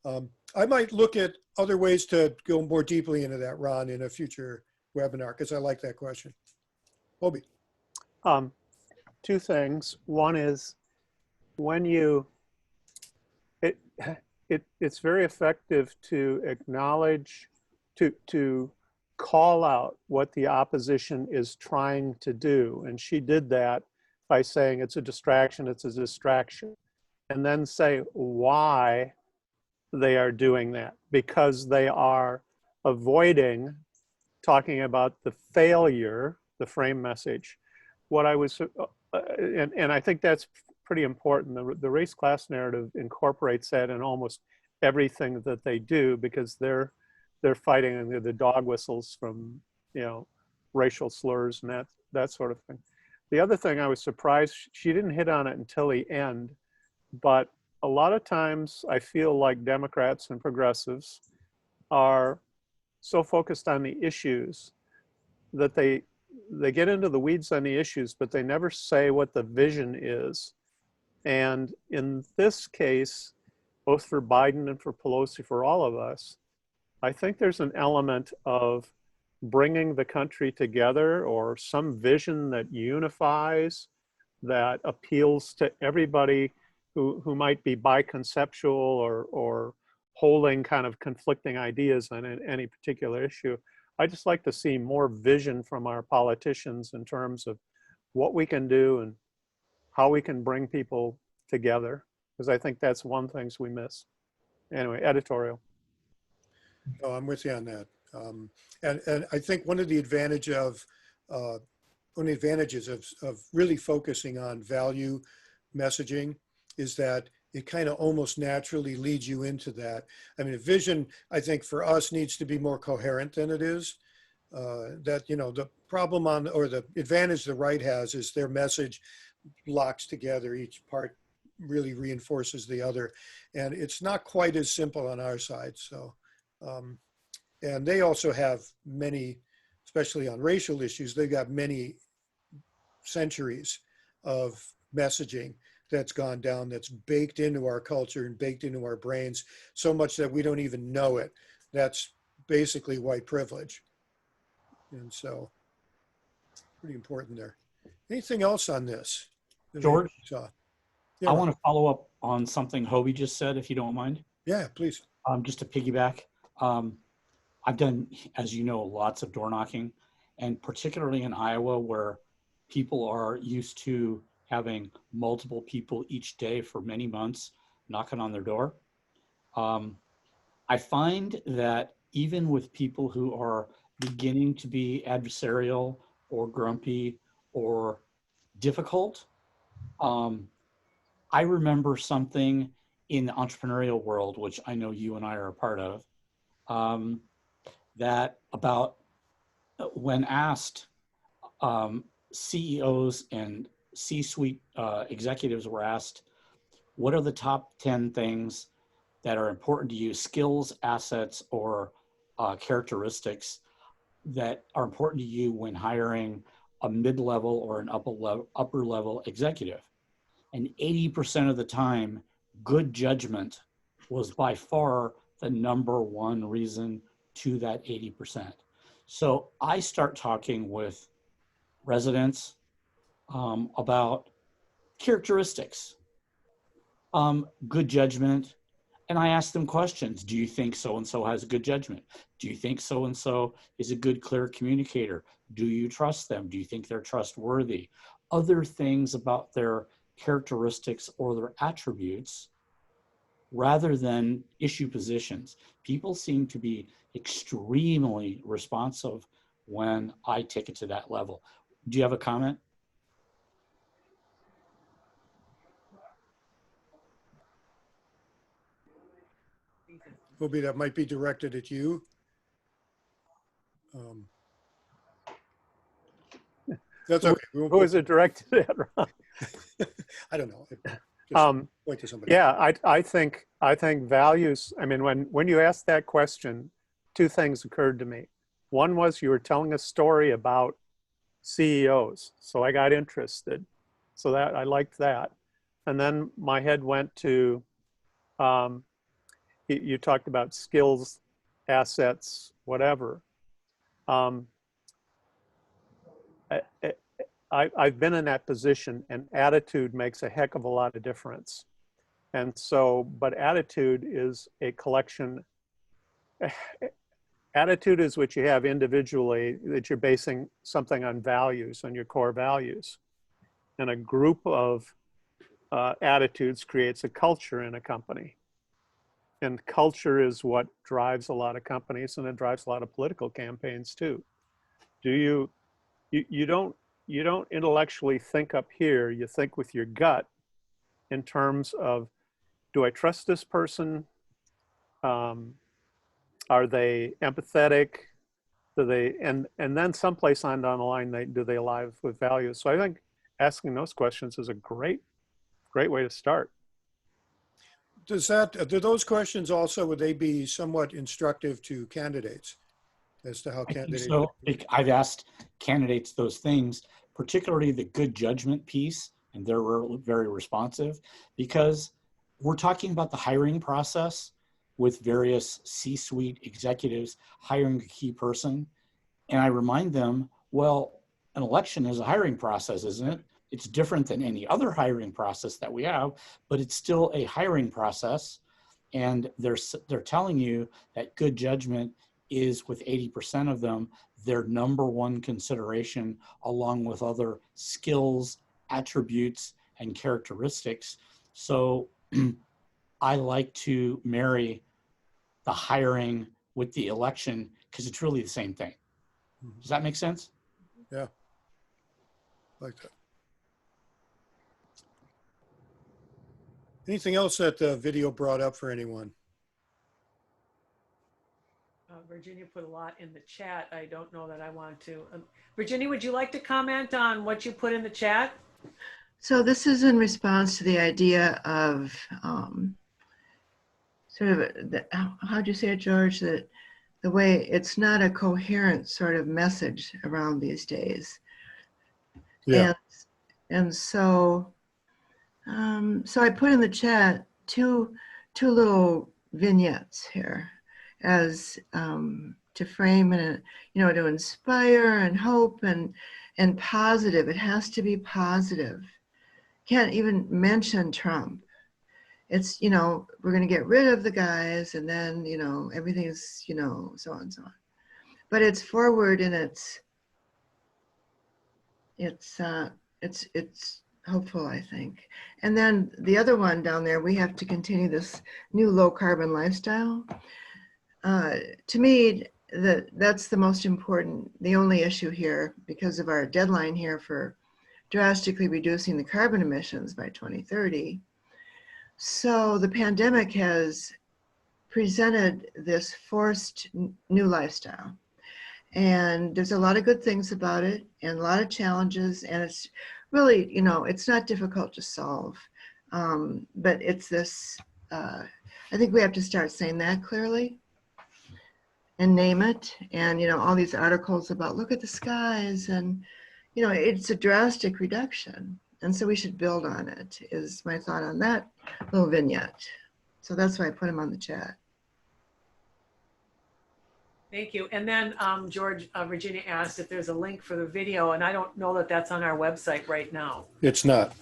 I might look at other ways to go more deeply into that, Ron, in a future webinar, because I like that question. Hobie. Two things. One is when it's very effective to acknowledge, to call out what the opposition is trying to do. And she did that by saying it's a distraction, and then say why they are doing that, because they are avoiding talking about the failure, the frame message. What I was, and I think that's pretty important. The race class narrative incorporates that in almost everything that they do, because they're fighting the dog whistles from, racial slurs and that sort of thing. The other thing I was surprised, she didn't hit on it until the end, but a lot of times I feel like Democrats and progressives are so focused on the issues that they get into the weeds on the issues, but they never say what the vision is. And in this case, both for Biden and for Pelosi, for all of us, I think there's an element of bringing the country together, or some vision that unifies, that appeals to everybody who might be biconceptual or holding kind of conflicting ideas on any particular issue. I just like to see more vision from our politicians in terms of what we can do and how we can bring people together, because I think that's one thing we miss. Anyway, editorial. No, I'm with you on that. And I think one of the advantages of really focusing on value messaging is that it kind of almost naturally leads you into that. I mean, a vision, I think for us, needs to be more coherent than it is. That, you know, the problem or the advantage the right has is their message locks together. Each part really reinforces the other. And it's not quite as simple on our side. So, and they also have many, especially on racial issues, they've got many centuries of messaging that's gone down, that's baked into our culture and baked into our brains, so much that we don't even know it. That's basically white privilege. And so, pretty important there. Anything else on this? George, Yeah, I want to follow up on something Hobie just said, if you don't mind. Yeah, please. Just to piggyback. I've done, as you know, lots of door knocking, and particularly in Iowa, where people are used to having multiple people each day for many months knocking on their door. I find that even with people who are beginning to be adversarial or grumpy or difficult, I remember something in the entrepreneurial world, which I know you and I are a part of, that about when asked, CEOs and C-suite executives were asked, what are the top 10 things that are important to you, skills, assets, or characteristics that are important to you when hiring a mid-level or an upper level executive? And 80% of the time, good judgment was by far the number one reason to that 80%. So I start talking with residents about characteristics, good judgment, and I ask them questions. Do you think so-and-so has good judgment? Do you think so-and-so is a good, clear communicator? Do you trust them? Do you think they're trustworthy? Other things about their characteristics or their attributes, rather than issue positions. People seem to be extremely responsive when I take it to that level. Do you have a comment? Hobie, that might be directed at you. That's okay. Who is it directed at, Ron? I don't know. Just point to somebody. Yeah, I think values. I mean, when you asked that question, two things occurred to me. One was you were telling a story about CEOs, so I got interested. So that I liked that, and then my head went to. You talked about skills, assets, whatever. I've been in that position, and attitude makes a heck of a lot of difference. And so, but attitude is a collection. Attitude is what you have individually, that you're basing something on values, on your core values. And a group of attitudes creates a culture in a company. And culture is what drives a lot of companies, and it drives a lot of political campaigns too. You don't intellectually think up here, you think with your gut in terms of, do I trust this person? Are they empathetic? Do they, and then someplace on down the line, do they align with values? So I think asking those questions is a great way to start. Do those questions also, would they be somewhat instructive to candidates? as to how I think candidates. so. I've asked candidates those things, particularly the good judgment piece, and they're very responsive, because we're talking about the hiring process with various C-suite executives hiring a key person. And I remind them, well, an election is a hiring process, isn't it? It's different than any other hiring process that we have, but it's still a hiring process. And they're telling you that good judgment is, with 80% of them, their number one consideration, along with other skills, attributes, and characteristics. So I like to marry the hiring with the election because it's really the same thing. Does that make sense? Yeah, like that. Anything else that the video brought up for anyone? Virginia put a lot in the chat. I don't know that I want to. Virginia, would you like to comment on what you put in the chat? So this is in response to the idea of sort of, how'd you say it, George, that the way it's not a coherent sort of message around these days. Yeah. And so, so I put in the chat two little vignettes here as to frame and, you know, to inspire and hope and positive. It has to be positive. Can't even mention Trump. It's, you know, we're going to get rid of the guys and then, you know, everything's, you know, so on and so on. But it's forward and it's hopeful, I think. And then the other one down there, we have to continue this new low carbon lifestyle. To me, that's the most important, the only issue here, because of our deadline here for drastically reducing the carbon emissions by 2030. So the pandemic has presented this forced new lifestyle. And there's a lot of good things about it and a lot of challenges. And it's really, you know, it's not difficult to solve. But it's this, I think we have to start saying that clearly and name it. And, you know, all these articles about look at the skies and, you know, it's a drastic reduction. And so we should build on it, is my thought on that little vignette. So that's why I put them on the chat. Thank you. And then George, Virginia asked if there's a link for the video, and I don't know that that's on our website right now. It's not.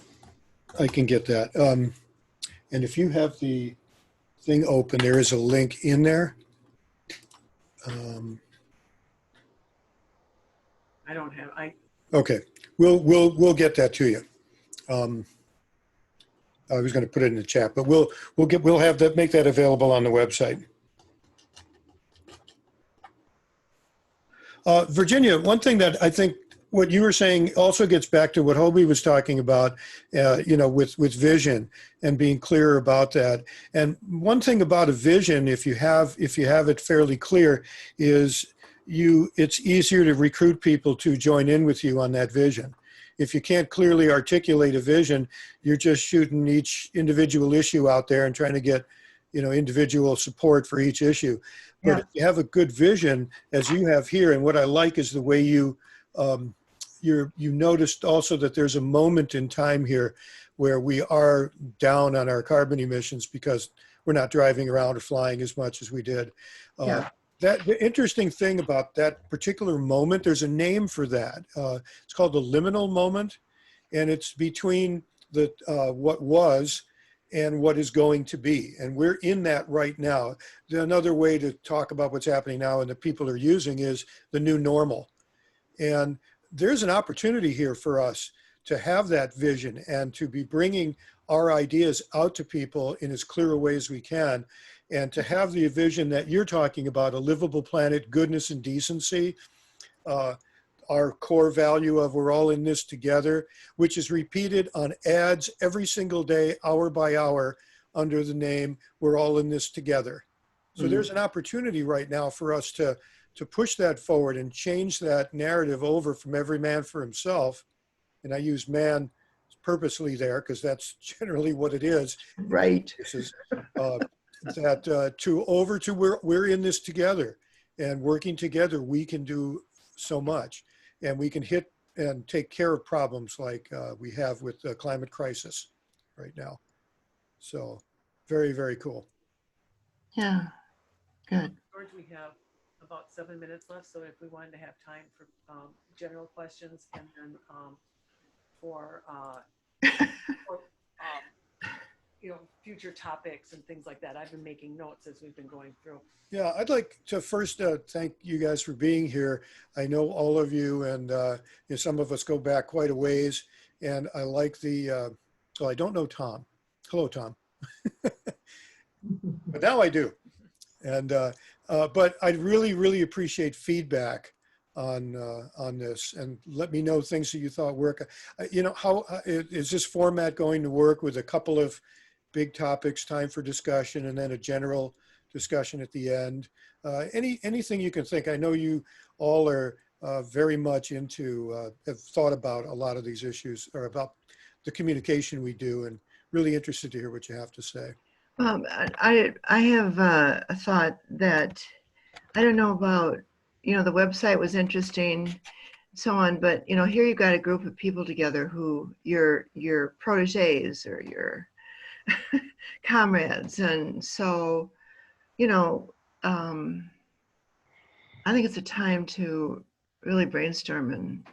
I can get that. And if you have the thing open, there is a link in there. I don't have, Okay, we'll get that to you. I was going to put it in the chat, but we'll have that, make that available on the website. Virginia, one thing that I think what you were saying also gets back to what Hobie was talking about, you know, with vision and being clear about that. And one thing about a vision, if you have it fairly clear, is it's easier to recruit people to join in with you on that vision. If you can't clearly articulate a vision, you're just shooting each individual issue out there and trying to get, you know, individual support for each issue. But Yeah. if you have a good vision, as you have here, and what I like is the way you noticed also that there's a moment in time here where we are down on our carbon emissions because we're not driving around or flying as much as we did. Yeah. The interesting thing about that particular moment, there's a name for that. It's called the liminal moment, and it's between the what was and what is going to be. And we're in that right now. Another way to talk about what's happening now and that people are using is the new normal. And there's an opportunity here for us to have that vision and to be bringing our ideas out to people in as clear a way as we can, and to have the vision that you're talking about, a livable planet, goodness and decency, our core value of we're all in this together, which is repeated on ads every single day, hour by hour, under the name we're all in this together. So there's an opportunity right now for us to push that forward and change that narrative over from every man for himself. And I use man purposely there because that's generally what it is. Right. To over to we're in this together. and working together, we can do so much, and we can hit and take care of problems like we have with the climate crisis right now. So very, very cool. Yeah, good. George, we have about 7 minutes left, so if we wanted to have time for general questions and then for future topics and things like that. I've been making notes as we've been going through. Yeah, I'd like to first thank you guys for being here. I know all of you, and some of us go back quite a ways. And I like the, well, I don't know Tom. Hello, Tom. But now I do. And but I really, really appreciate feedback on this, and let me know things that you thought work. How is this format going to work with a couple of big topics, time for discussion, and then a general discussion at the end? Anything you can think. I know you all are very much into, have thought about a lot of these issues, or about the communication we do, and really interested to hear what you have to say. I have a thought that, I don't know about, the website was interesting, so on, but here you've got a group of people together who your proteges or your comrades, and so I think it's a time to really brainstorm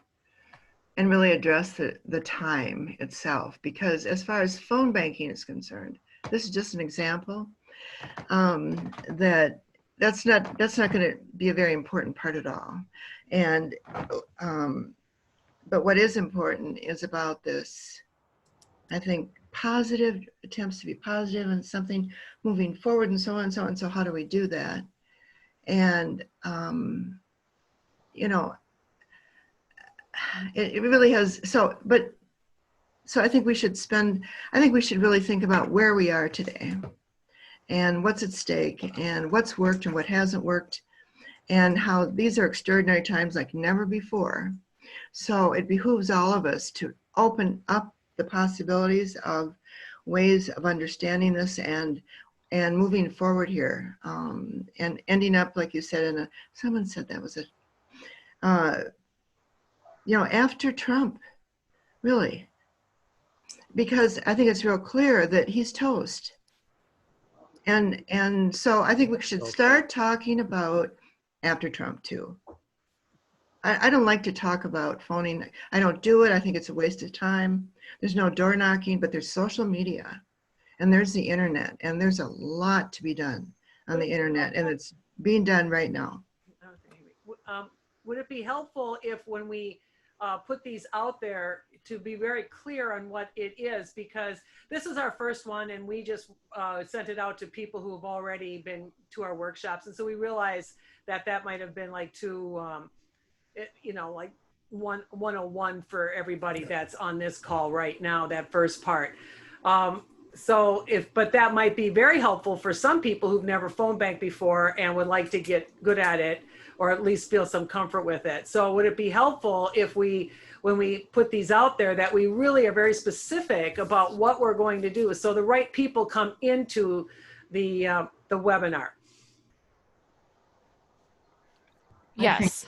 and really address the time itself, because as far as phone banking is concerned, this is just an example, that's not going to be a very important part at all. And but what is important is about this, I think, positive attempts to be positive and something moving forward, and so on and so on. So how do we do that? And it really has, so I think we should really think about where we are today and what's at stake and what's worked and what hasn't worked, and how these are extraordinary times like never before. So it behooves all of us to open up the possibilities of ways of understanding this and moving forward here, and ending up, like you said, someone said that was after Trump, really, because I think it's real clear that he's toast. And so I think we should start talking about after Trump too. I don't like to talk about phoning. I don't do it. I think it's a waste of time. There's no door knocking, but there's social media, and there's the internet, and there's a lot to be done on the internet, and it's being done right now. Would it be helpful if, when we put these out there, to be very clear on what it is, because this is our first one and we just sent it out to people who have already been to our workshops, and so we realized that might have been like too like 101 for everybody that's on this call right now, that first part. But that might be very helpful for some people who've never phone banked before and would like to get good at it, or at least feel some comfort with it. So would it be helpful if when we put these out there, that we really are very specific about what we're going to do, so the right people come into the webinar? Yes.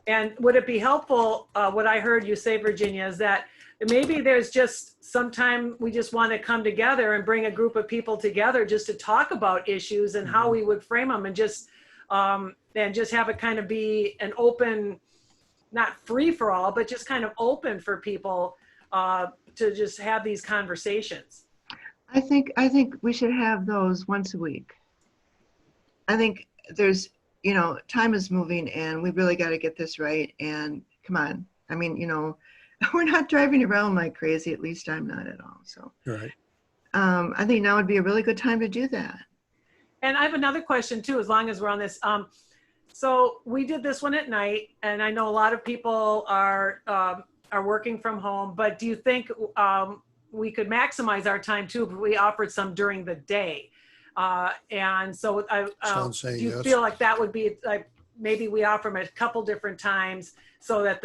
And would it be helpful, what I heard you say, Virginia, is that maybe there's just sometime we just want to come together and bring a group of people together just to talk about issues and how we would frame them, and just have it kind of be an open, not free for all, but just kind of open for people to just have these conversations. I think we should have those once a week. I think there's, time is moving and we really got to get this right. And come on, I mean, we're not driving around like crazy. At least I'm not at all. So Right. I think now would be a really good time to do that. And I have another question too, as long as we're on this. So we did this one at night, and I know a lot of people are working from home, but do you think we could maximize our time too if we offered some during the day? And so do you feel like that would be like, maybe we offer them a couple different times so that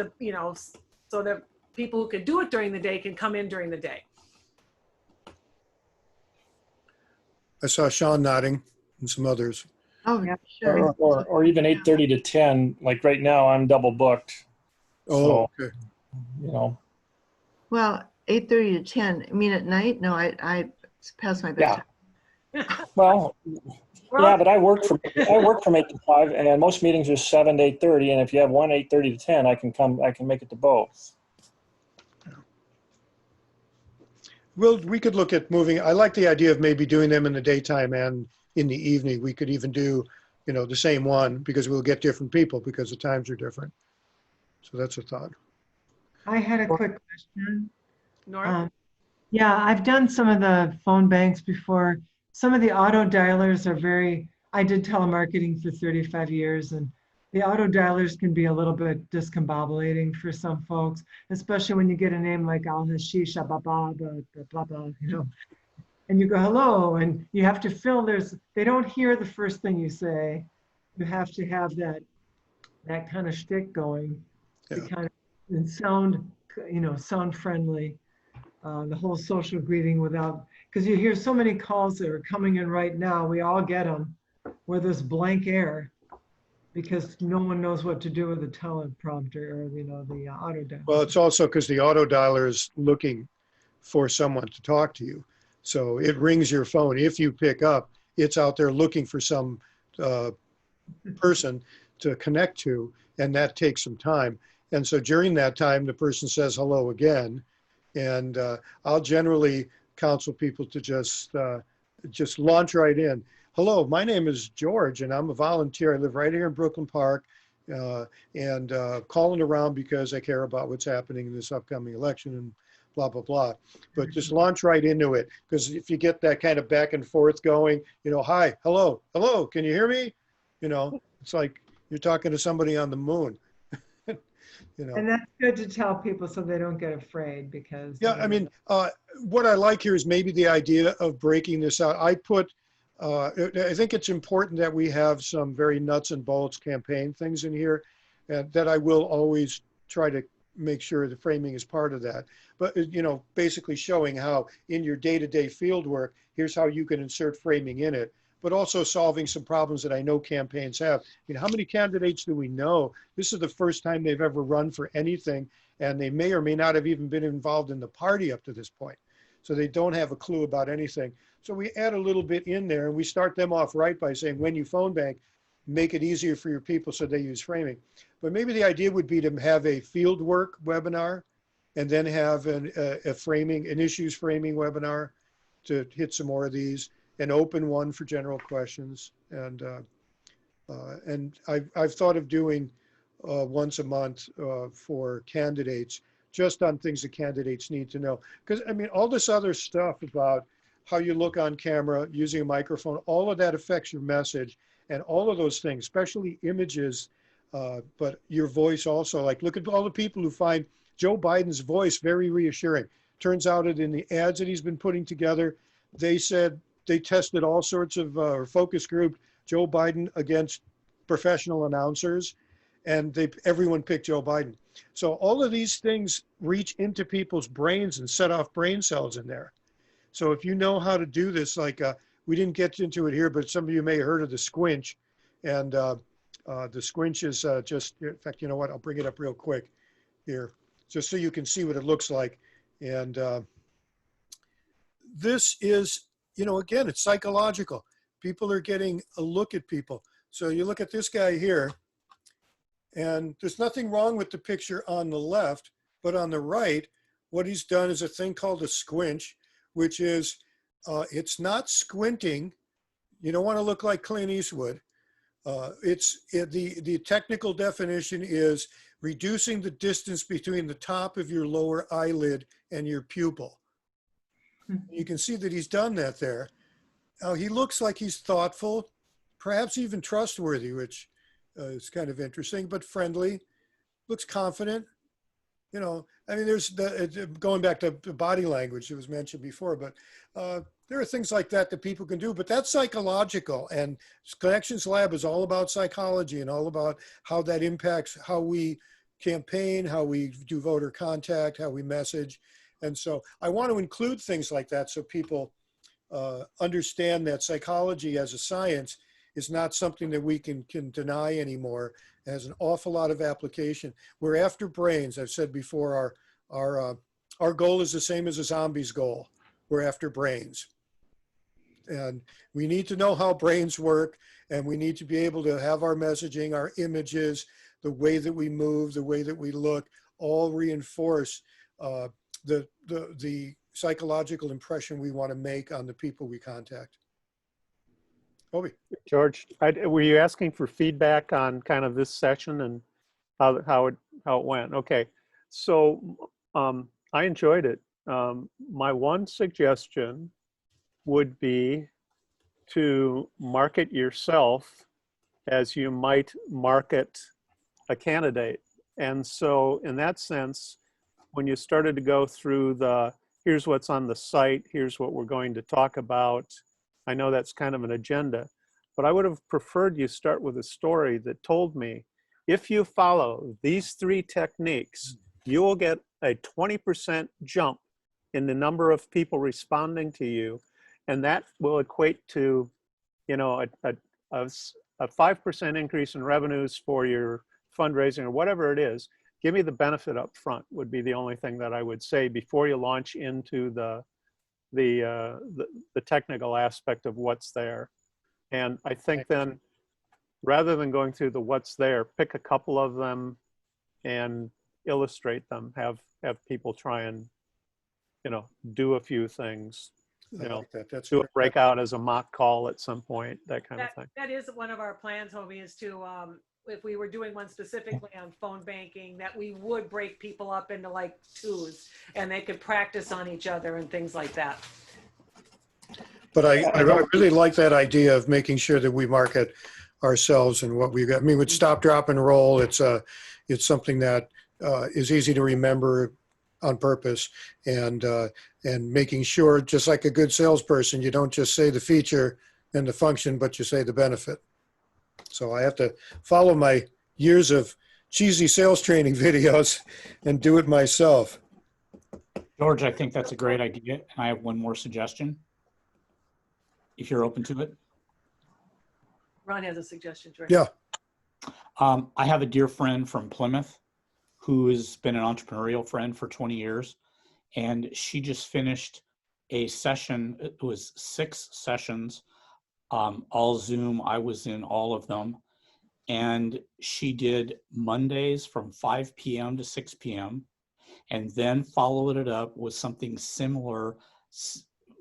so that people who could do it during the day can come in during the day? I saw Sean nodding and some others. Oh, Yeah. sure. or even 8:30 to 10. Like right now, I'm double booked. Oh, So, okay. you know, Well, 8:30 to 10. I mean, at night? No, it's past my yeah. bedtime. Well, yeah, but I work from 8 to 5, and most meetings are 7 to 8:30. And if you have one 8:30 to 10, I can make it to both. Well, we could look at moving. I like the idea of maybe doing them in the daytime and in the evening. We could even do, the same one because we'll get different people because the times are different. So that's a thought. I had a quick question. Nora? Yeah, I've done some of the phone banks before. Some of the auto dialers are I did telemarketing for 35 years, and the auto dialers can be a little bit discombobulating for some folks, especially when you get a name like Al Hashisha Baba, blah, blah, and you go, hello, and you have to they don't hear the first thing you say. You have to have that kind of shtick going to Yeah. kind of and sound friendly. The whole social greeting because you hear so many calls that are coming in right now, we all get them, where there's blank air because no one knows what to do with the teleprompter or, the auto dial. Well, it's also because the auto dialer is looking for someone to talk to you. So it rings your phone. If you pick up, it's out there looking for some person to connect to, and that takes some time. And so during that time, the person says hello again. And I'll generally counsel people to just launch right in. Hello, my name is George, and I'm a volunteer. I live right here in Brooklyn Park, and calling around because I care about what's happening in this upcoming election and blah, blah, blah. But just launch right into it, because if you get that kind of back and forth going, hi, hello, can you hear me? It's like you're talking to somebody on the moon. And that's good to tell people so they don't get afraid because. Yeah, I mean, what I like here is maybe the idea of breaking this out. I think it's important that we have some very nuts and bolts campaign things in here, and that I will always try to make sure the framing is part of that. But, basically showing how in your day-to-day field work, here's how you can insert framing in it, but also solving some problems that I know campaigns have. I mean, how many candidates do we know? This is the first time they've ever run for anything, and they may or may not have even been involved in the party up to this point. So they don't have a clue about anything. So we add a little bit in there, and we start them off right by saying, when you phone bank, make it easier for your people so they use framing. But maybe the idea would be to have a field work webinar and then have an issues framing webinar to hit some more of these, an open one for general questions. And I've thought of doing once a month for candidates, just on things that candidates need to know. Because I mean, all this other stuff about how you look on camera, using a microphone, all of that affects your message, and all of those things, especially images, but your voice also. Like, look at all the people who find Joe Biden's voice very reassuring. Turns out that in the ads that he's been putting together, they said they tested all sorts of focus group Joe Biden against professional announcers, and everyone picked Joe Biden. So all of these things reach into people's brains and set off brain cells in there. So if you know how to do this, like we didn't get into it here, but some of you may have heard of the squinch, and the squinch is just, in fact, you know what, I'll bring it up real quick here, just so you can see what it looks like. And this is, again, it's psychological. People are getting a look at people. So you look at this guy here, and there's nothing wrong with the picture on the left, but on the right, what he's done is a thing called a squinch, which is, it's not squinting. You don't want to look like Clint Eastwood. The technical definition is reducing the distance between the top of your lower eyelid and your pupil. You can see that he's done that there. He looks like he's thoughtful, perhaps even trustworthy, which is kind of interesting, but friendly, looks confident. I mean, there's going back to body language that was mentioned before, but there are things like that that people can do, but that's psychological, and Connections Lab is all about psychology and all about how that impacts how we campaign, how we do voter contact, how we message. And so I want to include things like that so people understand that psychology as a science is not something that we can deny anymore. It has an awful lot of application. We're after brains. I've said before, our goal is the same as a zombie's goal. We're after brains. And we need to know how brains work, and we need to be able to have our messaging, our images, the way that we move, the way that we look, all reinforce the psychological impression we want to make on the people we contact. Obi. George, were you asking for feedback on kind of this session and how it went? Okay, so I enjoyed it. My one suggestion would be to market yourself as you might market a candidate. And so in that sense, when you started to go through here's what's on the site, here's what we're going to talk about, I know that's kind of an agenda, but I would have preferred you start with a story that told me, if you follow these 3 techniques, you will get a 20% jump in the number of people responding to you. And that will equate to, you know, a 5% increase in revenues for your fundraising or whatever it is. Give me the benefit up front would be the only thing that I would say before you launch into the technical aspect of what's there. And I think then, rather than going through the what's there, pick a couple of them and illustrate them. Have people try and, you know, do a few things. You know, like that. do a breakout as a mock call at some point, that kind of thing. That is one of our plans, Hobie, is to, if we were doing one specifically on phone banking, that we would break people up into like 2s and they could practice on each other and things like that. But I really like that idea of making sure that we market ourselves and what we've got. I mean, with Stop, Drop, and Roll, it's something that is easy to remember on purpose, and making sure, just like a good salesperson, you don't just say the feature and the function, but you say the benefit. So I have to follow my years of cheesy sales training videos and do it myself. George, I think that's a great idea. And I have one more suggestion, if you're open to it. Ron has a suggestion, George. Yeah. I have a dear friend from Plymouth who has been an entrepreneurial friend for 20 years. And she just finished a session. It was 6 sessions, all Zoom. I was in all of them. And she did Mondays from 5 p.m. to 6 p.m. and then followed it up with something similar,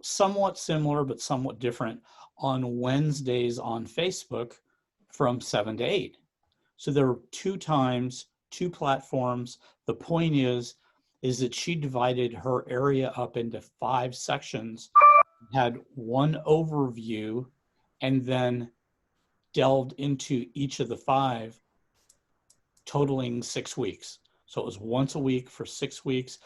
somewhat similar, but somewhat different on Wednesdays on Facebook from 7 to 8. So there were 2 times, 2 platforms. The point is that she divided her area up into 5 sections, had one overview, and then delved into each of the 5, totaling 6 weeks. So it was once a week for 6 weeks.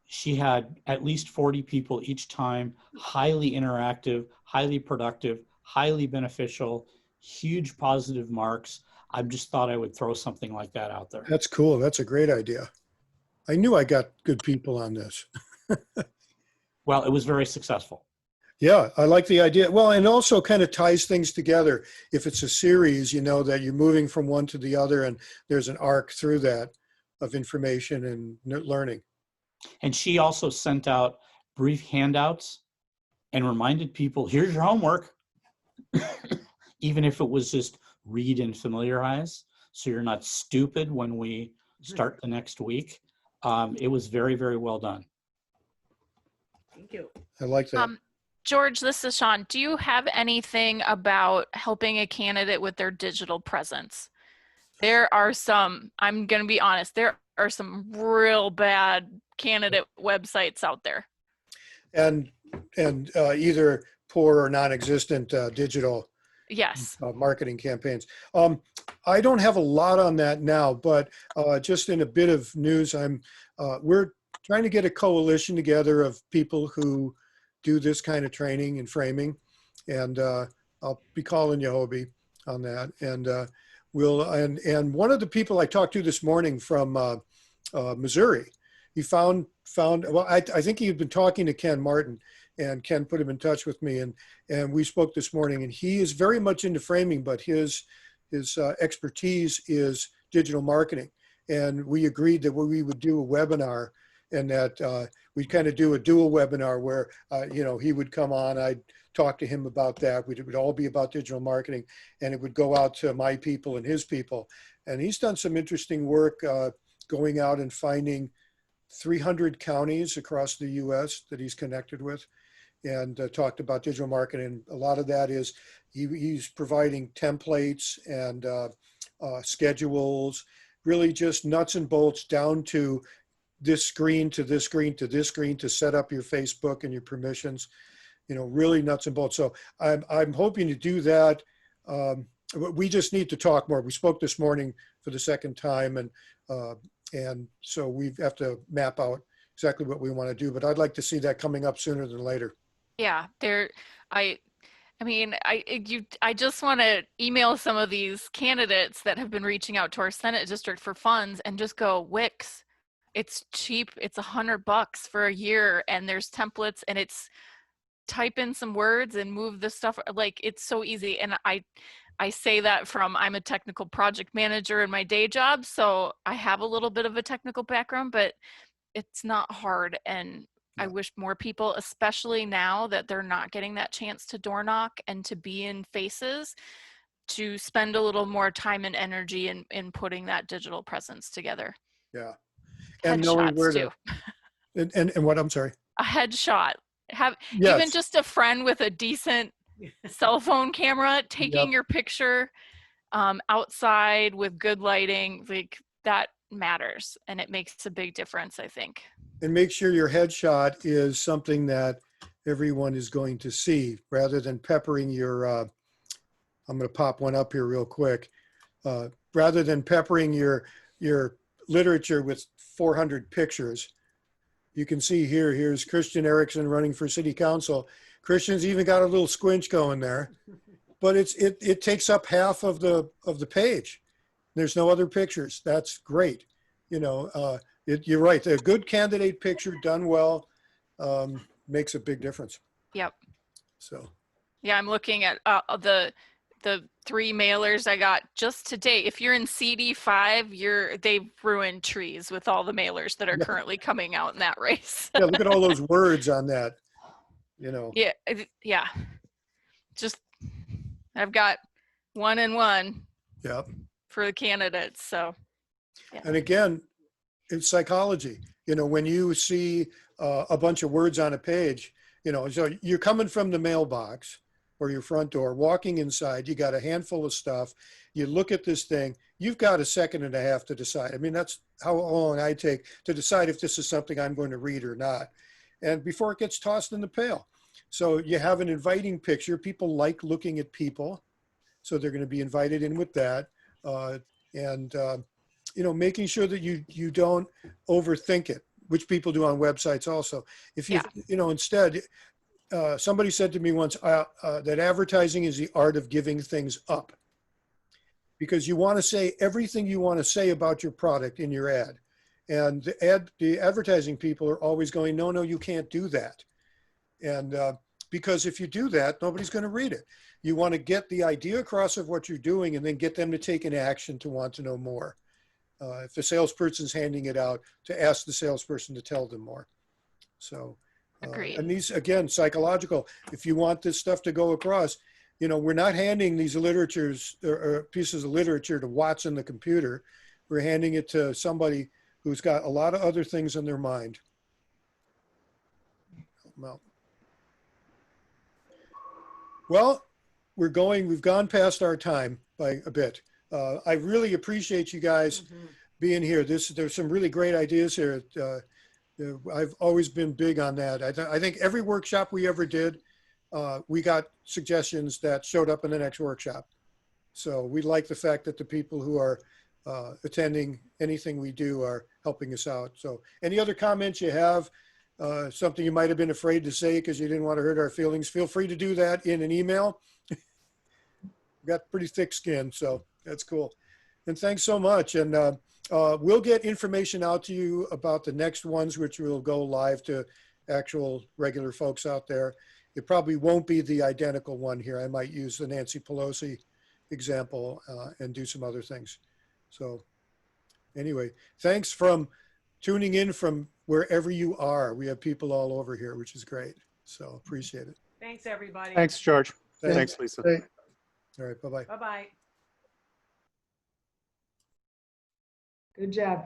She had at least 40 people each time, highly interactive, highly productive, highly beneficial, huge positive marks. I just thought I would throw something like that out there. That's cool. That's a great idea. I knew I got good people on this. Well, it was very successful. Yeah, I like the idea. Well, and also kind of ties things together. If it's a series, you know, that you're moving from one to the other and there's an arc through that of information and learning. And she also sent out brief handouts and reminded people, here's your homework, even if it was just read and familiarize, so you're not stupid when we start the next week. It was very, very well done. Thank you. I like that. George, this is Sean. Do you have anything about helping a candidate with their digital presence? There are some, I'm going to be honest, there are some real bad candidate websites out there. And either poor or non-existent digital Yes. marketing campaigns. I don't have a lot on that now, but just in a bit of news, we're trying to get a coalition together of people who do this kind of training and framing, and I'll be calling you, Hobie, on that. And and one of the people I talked to this morning from Missouri, he found well, I think he had been talking to Ken Martin, and Ken put him in touch with me, and we spoke this morning, and he is very much into framing, but his expertise is digital marketing. And we agreed that we would do a webinar, and that we'd kind of do a dual webinar where, you know, he would come on, I'd talk to him about that. It would all be about digital marketing, and it would go out to my people and his people. And he's done some interesting work going out and finding 300 counties across the US that he's connected with, and talked about digital marketing. A lot of that is he's providing templates and schedules, really just nuts and bolts down to this screen to this screen to this screen to set up your Facebook and your permissions, you know, really nuts and bolts. So I'm hoping to do that. We just need to talk more. We spoke this morning for the second time, and so we have to map out exactly what we want to do, but I'd like to see that coming up sooner than later. Yeah, I mean, I just want to email some of these candidates that have been reaching out to our Senate district for funds and just go, Wix, it's cheap. It's $100 for a year, and there's templates, and it's type in some words and move the stuff. Like, it's so easy. And I say that from, I'm a technical project manager in my day job, so I have a little bit of a technical background, but it's not hard. And I wish more people, especially now that they're not getting that chance to door knock and to be in faces, to spend a little more time and energy in putting that digital presence together. Yeah. And knowing where to, and what, I'm sorry. A headshot. Have Yes. Even just a friend with a decent cell phone camera taking your picture outside with good lighting, like that matters, and it makes a big difference, I think. And make sure your headshot is something that everyone is going to see, rather than peppering your, I'm going to pop one up here real quick, rather than peppering your literature with 400 pictures. You can see here, here's Christian Erickson running for city council. Christian's even got a little squinch going there, but it takes up half of the page. There's no other pictures. That's great. You know, you're right. A good candidate picture done well makes a big difference. Yep. So. Yeah, I'm looking at the 3 mailers I got just today. If you're in CD5, they've ruined trees with all the mailers that are currently coming out in that race. Yeah, look at all those words on that. You know. Yeah, yeah. Just, I've got 1 and 1. Yep. For the candidates. So. Yeah. And again, it's psychology. You know, when you see a bunch of words on a page, you know, so you're coming from the mailbox or your front door, walking inside, you got a handful of stuff. You look at this thing, you've got 1.5 seconds to decide. I mean, that's how long I take to decide if this is something I'm going to read or not. And before it gets tossed in the pail. So you have an inviting picture. People like looking at people. So they're going to be invited in with that. You know, making sure that you don't overthink it, which people do on websites also. If you, you know, instead, somebody said to me once that advertising is the art of giving things up, because you want to say everything you want to say about your product in your ad. And the advertising people are always going, no, you can't do that. And because if you do that, nobody's going to read it. You want to get the idea across of what you're doing and then get them to take an action to want to know more. If the salesperson's handing it out, to ask the salesperson to tell them more. So, and these, again, psychological, if you want this stuff to go across, you know, we're not handing these literatures or pieces of literature to Watson the computer. We're handing it to somebody who's got a lot of other things in their mind. Well, we've gone past our time by a bit. I really appreciate you guys being here. There's some really great ideas here. I've always been big on that. I think every workshop we ever did, we got suggestions that showed up in the next workshop. So we like the fact that the people who are attending anything we do are helping us out. So any other comments you have, something you might have been afraid to say because you didn't want to hurt our feelings, feel free to do that in an email. Got pretty thick skin, so that's cool. And thanks so much. And we'll get information out to you about the next ones, which will go live to actual regular folks out there. It probably won't be the identical one here. I might use the Nancy Pelosi example and do some other things. So anyway, thanks from tuning in from wherever you are. We have people all over here, which is great. So appreciate it. Thanks, everybody. Thanks, George. Thanks. Thanks, Lisa. Hey. All right, bye-bye. Bye-bye. Good job.